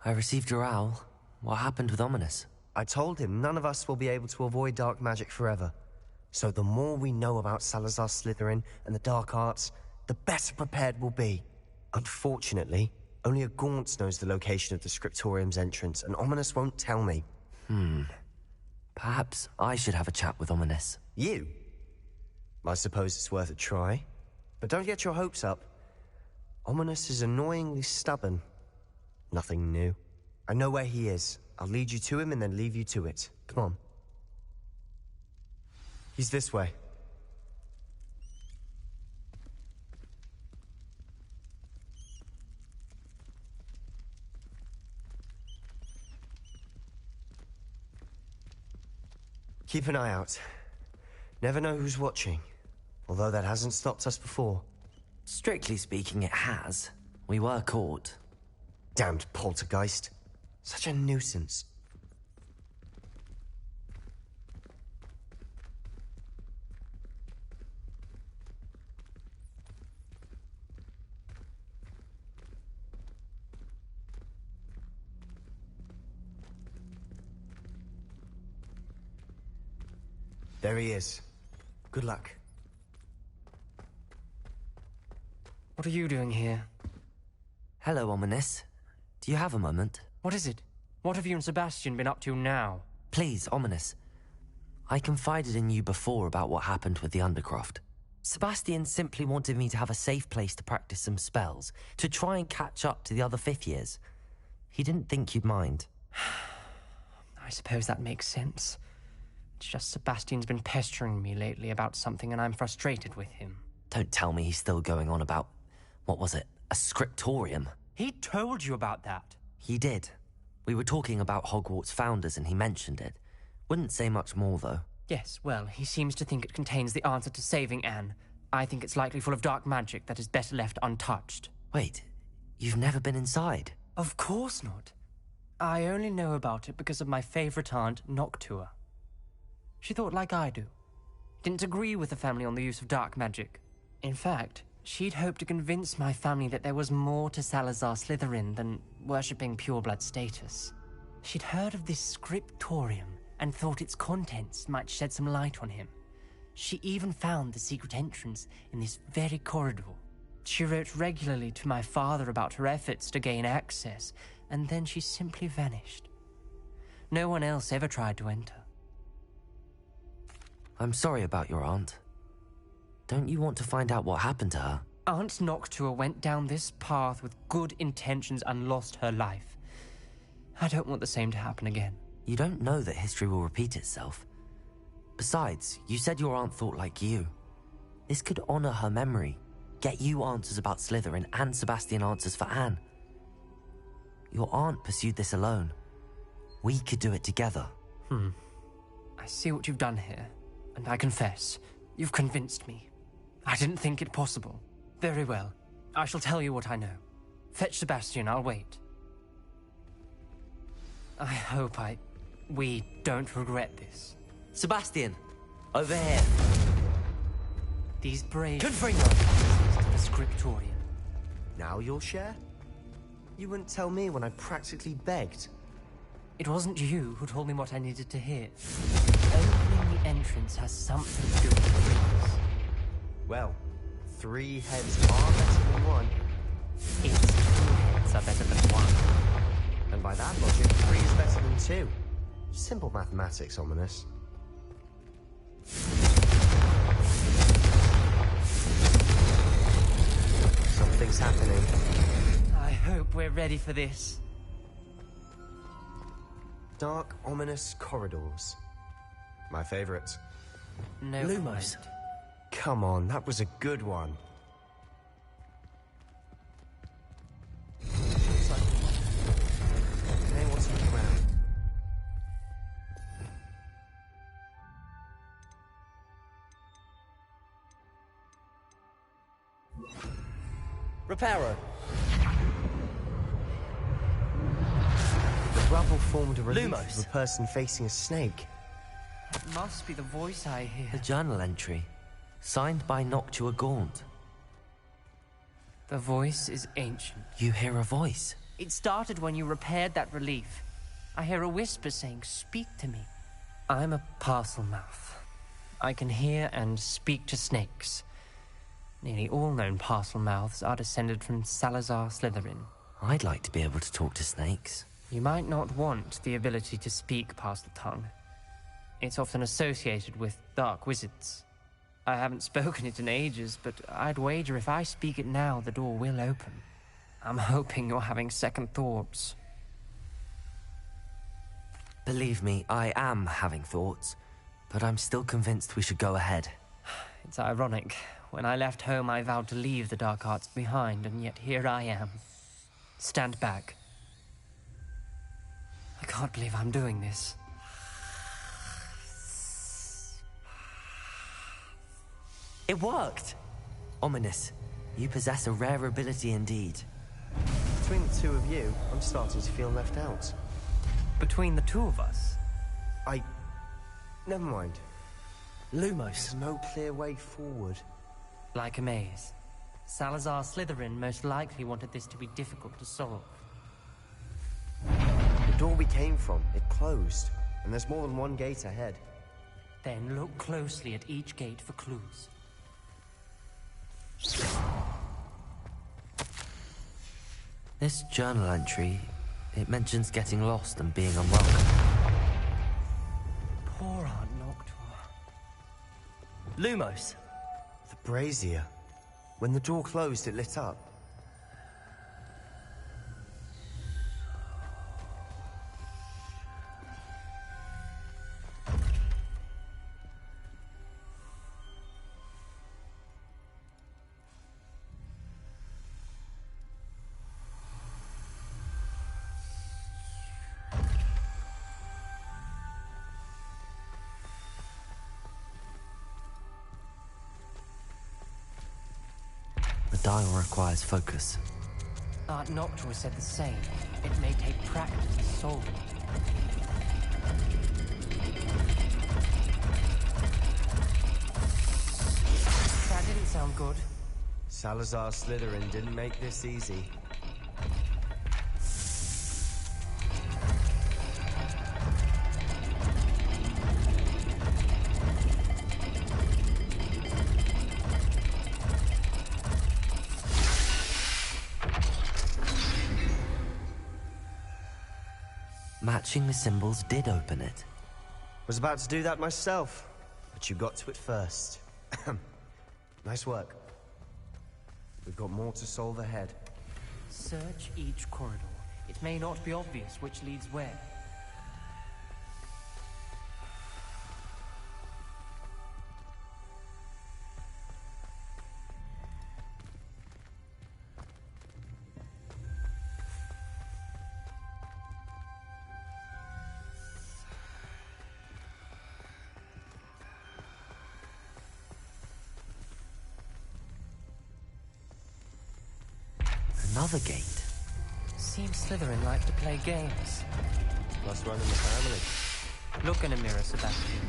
I received your owl. What happened with Ominous? I told him none of us will be able to avoid dark magic forever. So the more we know about Salazar Slytherin and the dark arts, the better prepared we'll be. Unfortunately, only a Gaunt knows the location of the Scriptorium's entrance, and Ominous won't tell me. Perhaps I should have a chat with Ominous. You? I suppose it's worth a try. But don't get your hopes up. Ominous is annoyingly stubborn. Nothing new. I know where he is. I'll lead you to him and then leave you to it. Come on. He's this way. Keep an eye out. Never know who's watching. Although that hasn't stopped us before. Strictly speaking, it has. We were caught. Damned poltergeist. Such a nuisance. There he is. Good luck. What are you doing here? Hello, Ominous. Do you have a moment? What is it? What have you and Sebastian been up to now? Please, Ominous. I confided in you before about what happened with the Undercroft. Sebastian simply wanted me to have a safe place to practice some spells, to try and catch up to the other fifth years. He didn't think you'd mind. I suppose that makes sense. It's just Sebastian's been pestering me lately about something and I'm frustrated with him. Don't tell me he's still going on about, what was it, a scriptorium? He told you about that. He did. We were talking about Hogwarts founders and he mentioned it. Wouldn't say much more, though. Yes, well, he seems to think it contains the answer to saving Anne. I think it's likely full of dark magic that is better left untouched. Wait, you've never been inside? Of course not. I only know about it because of my favorite aunt, Noctua. She thought like I do. Didn't agree with the family on the use of dark magic. In fact, she'd hoped to convince my family that there was more to Salazar Slytherin than worshipping pureblood status. She'd heard of this scriptorium and thought its contents might shed some light on him. She even found the secret entrance in this very corridor. She wrote regularly to my father about her efforts to gain access, and then she simply vanished. No one else ever tried to enter. I'm sorry about your aunt. Don't you want to find out what happened to her? Aunt Noctua went down this path with good intentions and lost her life. I don't want the same to happen again. You don't know that history will repeat itself. Besides, you said your aunt thought like you. This could honor her memory, get you answers about Slytherin and Sebastian answers for Anne. Your aunt pursued this alone. We could do it together. I see what you've done here, and I confess, you've convinced me. I didn't think it possible. Very well. I shall tell you what I know. Fetch Sebastian, I'll wait. I hope we don't regret this. Sebastian, over here. These brave... Confringo! ...to the scriptorium. Now you'll share? You wouldn't tell me when I practically begged. It wasn't you who told me what I needed to hear. Opening the entrance has something to do with things. Well, 3 heads are better than 1. It's 2 heads are better than 1. And by that logic, 3 is better than 2. Simple mathematics, Ominous. Something's happening. I hope we're ready for this. Dark, ominous corridors. My favorite. No Lumos. Come on, that was a good one. Hey, what's on the ground? Reparo. The rubble formed a relief Lumos. of a person facing a snake. It must be the voice I hear. The journal entry, signed by Noctua Gaunt. The voice is ancient. You hear a voice? It started when you repaired that relief. I hear a whisper saying, "Speak to me." I'm a parcel mouth. I can hear and speak to snakes. Nearly all known parcel mouths are descended from Salazar Slytherin. I'd like to be able to talk to snakes. You might not want the ability to speak parcel tongue. It's often associated with dark wizards. I haven't spoken it in ages, but I'd wager if I speak it now, the door will open. I'm hoping you're having second thoughts. Believe me, I am having thoughts, but I'm still convinced we should go ahead. It's ironic. When I left home, I vowed to leave the dark arts behind, and yet here I am. Stand back. I can't believe I'm doing this. It worked! Ominous, you possess a rare ability indeed. Between the two of you, I'm starting to feel left out. Between the two of us? Never mind. Lumos. There's no clear way forward. Like a maze. Salazar Slytherin most likely wanted this to be difficult to solve. The door we came from, it closed. And there's more than one gate ahead. Then look closely at each gate for clues. This journal entry, it mentions getting lost and being unwelcome. Poor Aunt Noctua. Lumos. The brazier. When the door closed, it lit up. The dial requires focus. Aunt Noctua said the same. It may take practice to solve it. That didn't sound good. Salazar Slytherin didn't make this easy. Matching the symbols did open it. Was about to do that myself, but you got to it first. Nice work. We've got more to solve ahead. Search each corridor. It may not be obvious which leads where. Another gate. Seems Slytherin like to play games. Must run in the family. Look in a mirror, Sebastian.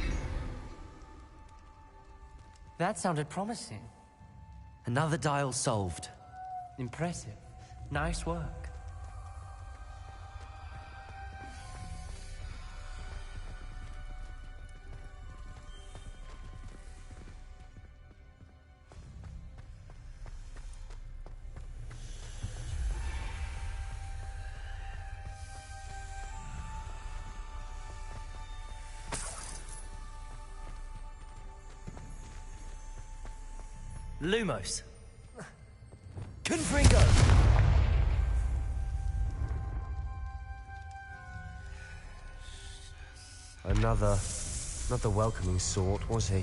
That sounded promising. Another dial solved. Impressive. Nice work. Lumos. Confringo! Another... not the welcoming sort, was he?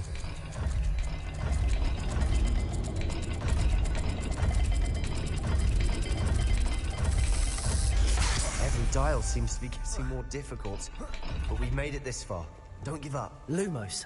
Every dial seems to be getting more difficult. But we've made it this far. Don't give up. Lumos.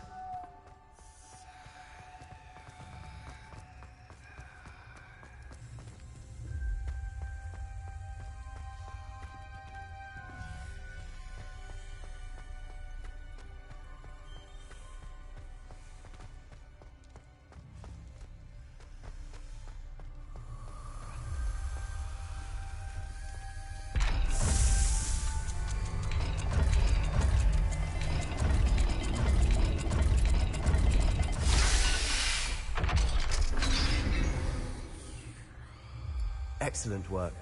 Excellent work.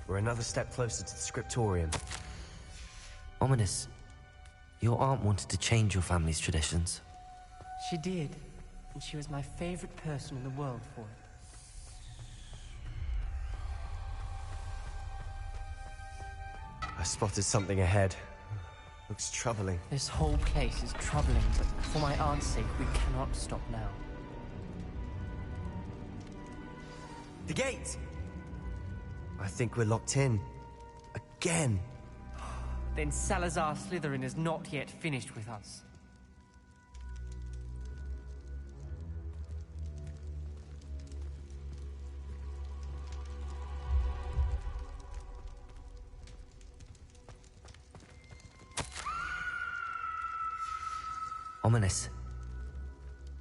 We're another step closer to the scriptorium. Ominous, your aunt wanted to change your family's traditions. She did, and she was my favorite person in the world for it. I spotted something ahead. Looks troubling. This whole place is troubling, but for my aunt's sake, we cannot stop now. The gate! I think we're locked in. Again. Then Salazar Slytherin is not yet finished with us. Ominous.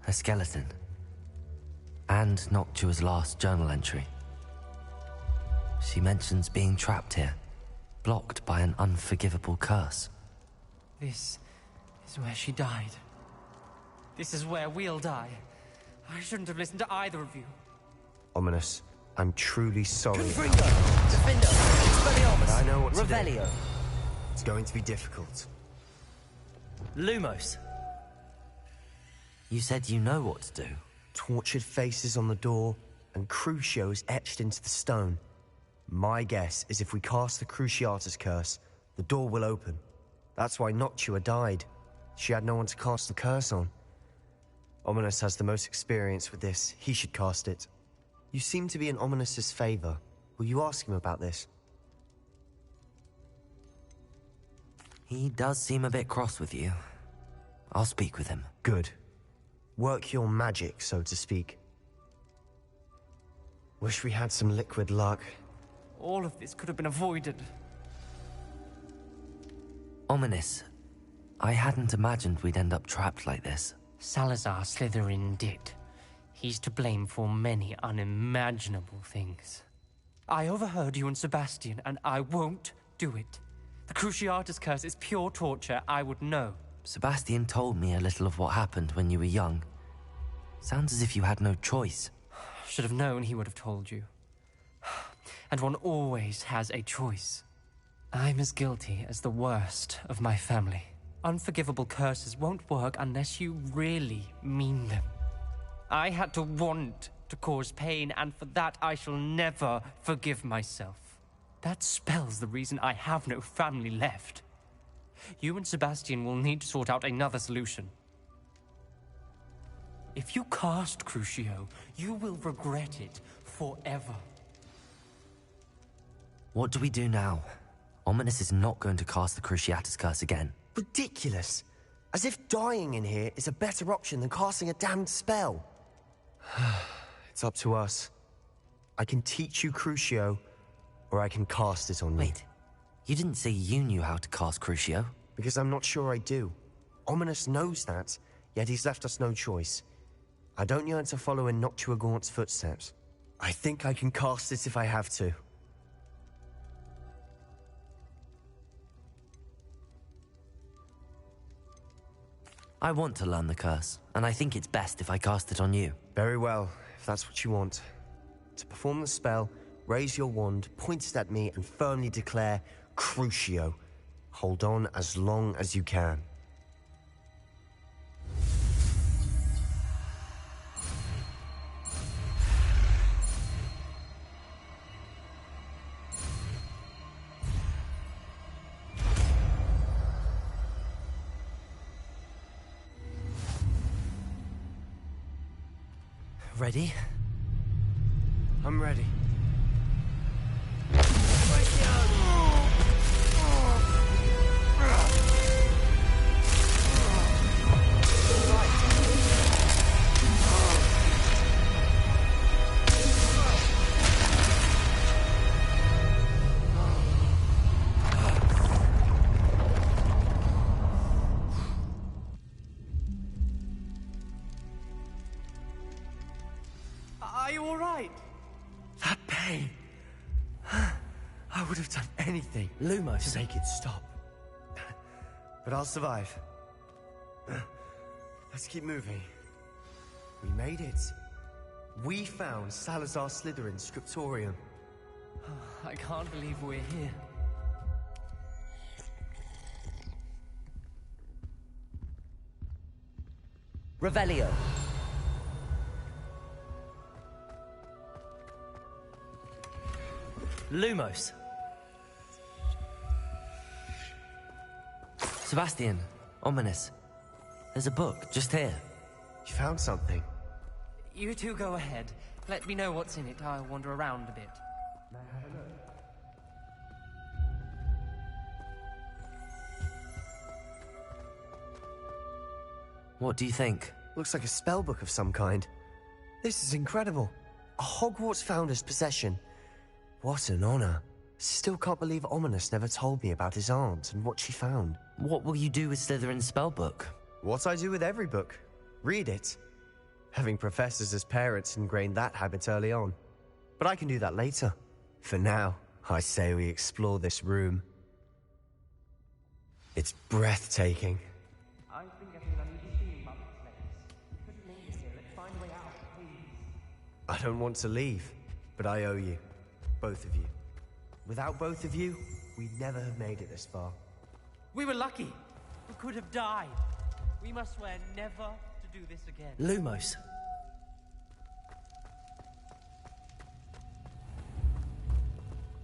A skeleton. And Noctua's last journal entry. She mentions being trapped here, blocked by an unforgivable curse. This is where she died. This is where we'll die. I shouldn't have listened to either of you. Ominous, I'm truly sorry. Confringo! Defendo! Expelliarmus! But I know what to do. Revelio! It's going to be difficult. Lumos! You said you know what to do. Tortured faces on the door, and Crucios etched into the stone. My guess is if we cast the Cruciatus curse, the door will open. That's why Noctua died. She had no one to cast the curse on. Ominous has the most experience with this. He should cast it. You seem to be in Ominous's favor. Will you ask him about this? He does seem a bit cross with you. I'll speak with him. Good. Work your magic, so to speak. Wish we had some liquid luck. All of this could have been avoided. Ominous. I hadn't imagined we'd end up trapped like this. Salazar Slytherin did. He's to blame for many unimaginable things. I overheard you and Sebastian, and I won't do it. The Cruciatus curse is pure torture. I would know. Sebastian told me a little of what happened when you were young. Sounds as if you had no choice. Should have known he would have told you. And one always has a choice. I'm as guilty as the worst of my family. Unforgivable curses won't work unless you really mean them. I had to want to cause pain, and for that I shall never forgive myself. That spell's the reason I have no family left. You and Sebastian will need to sort out another solution. If you cast Crucio, you will regret it forever. What do we do now? Ominous is not going to cast the Cruciatus curse again. Ridiculous! As if dying in here is a better option than casting a damned spell. It's up to us. I can teach you Crucio, or I can cast it on you. Wait, you didn't say you knew how to cast Crucio? Because I'm not sure I do. Ominous knows that, yet he's left us no choice. I don't yearn to follow in Noctua Gaunt's footsteps. I think I can cast it if I have to. I want to learn the curse, and I think it's best if I cast it on you. Very well, if that's what you want. To perform the spell, raise your wand, point it at me, and firmly declare, Crucio. Hold on as long as you can. Ready? I'm ready. Are you all right? That pain. I would have done anything, Lumos, to make it stop. But I'll survive. Let's keep moving. We made it. We found Salazar Slytherin's scriptorium. I can't believe we're here. Revelio. Lumos. Sebastian, Ominous. There's a book just here. You found something? You two go ahead. Let me know what's in it. I'll wander around a bit. What do you think? Looks like a spell book of some kind. This is incredible. A Hogwarts founder's possession. What an honor. Still can't believe Ominous never told me about his aunt and what she found. What will you do with Slytherin's spellbook? What I do with every book. Read it. Having professors as parents ingrained that habit early on. But I can do that later. For now, I say we explore this room. It's breathtaking. I think everyone needs to see about this place. Couldn't linger here. Let's find a way out, please. I don't want to leave, but I owe you. Both of you. Without both of you, we'd never have made it this far. We were lucky. We could have died. We must swear never to do this again. Lumos.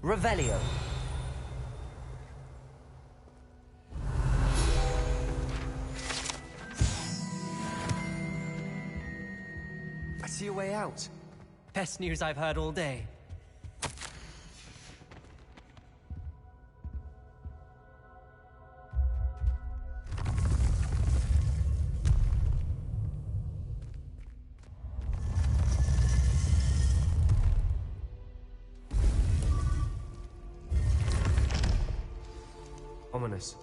Revelio. I see a way out. Best news I've heard all day. Ominous.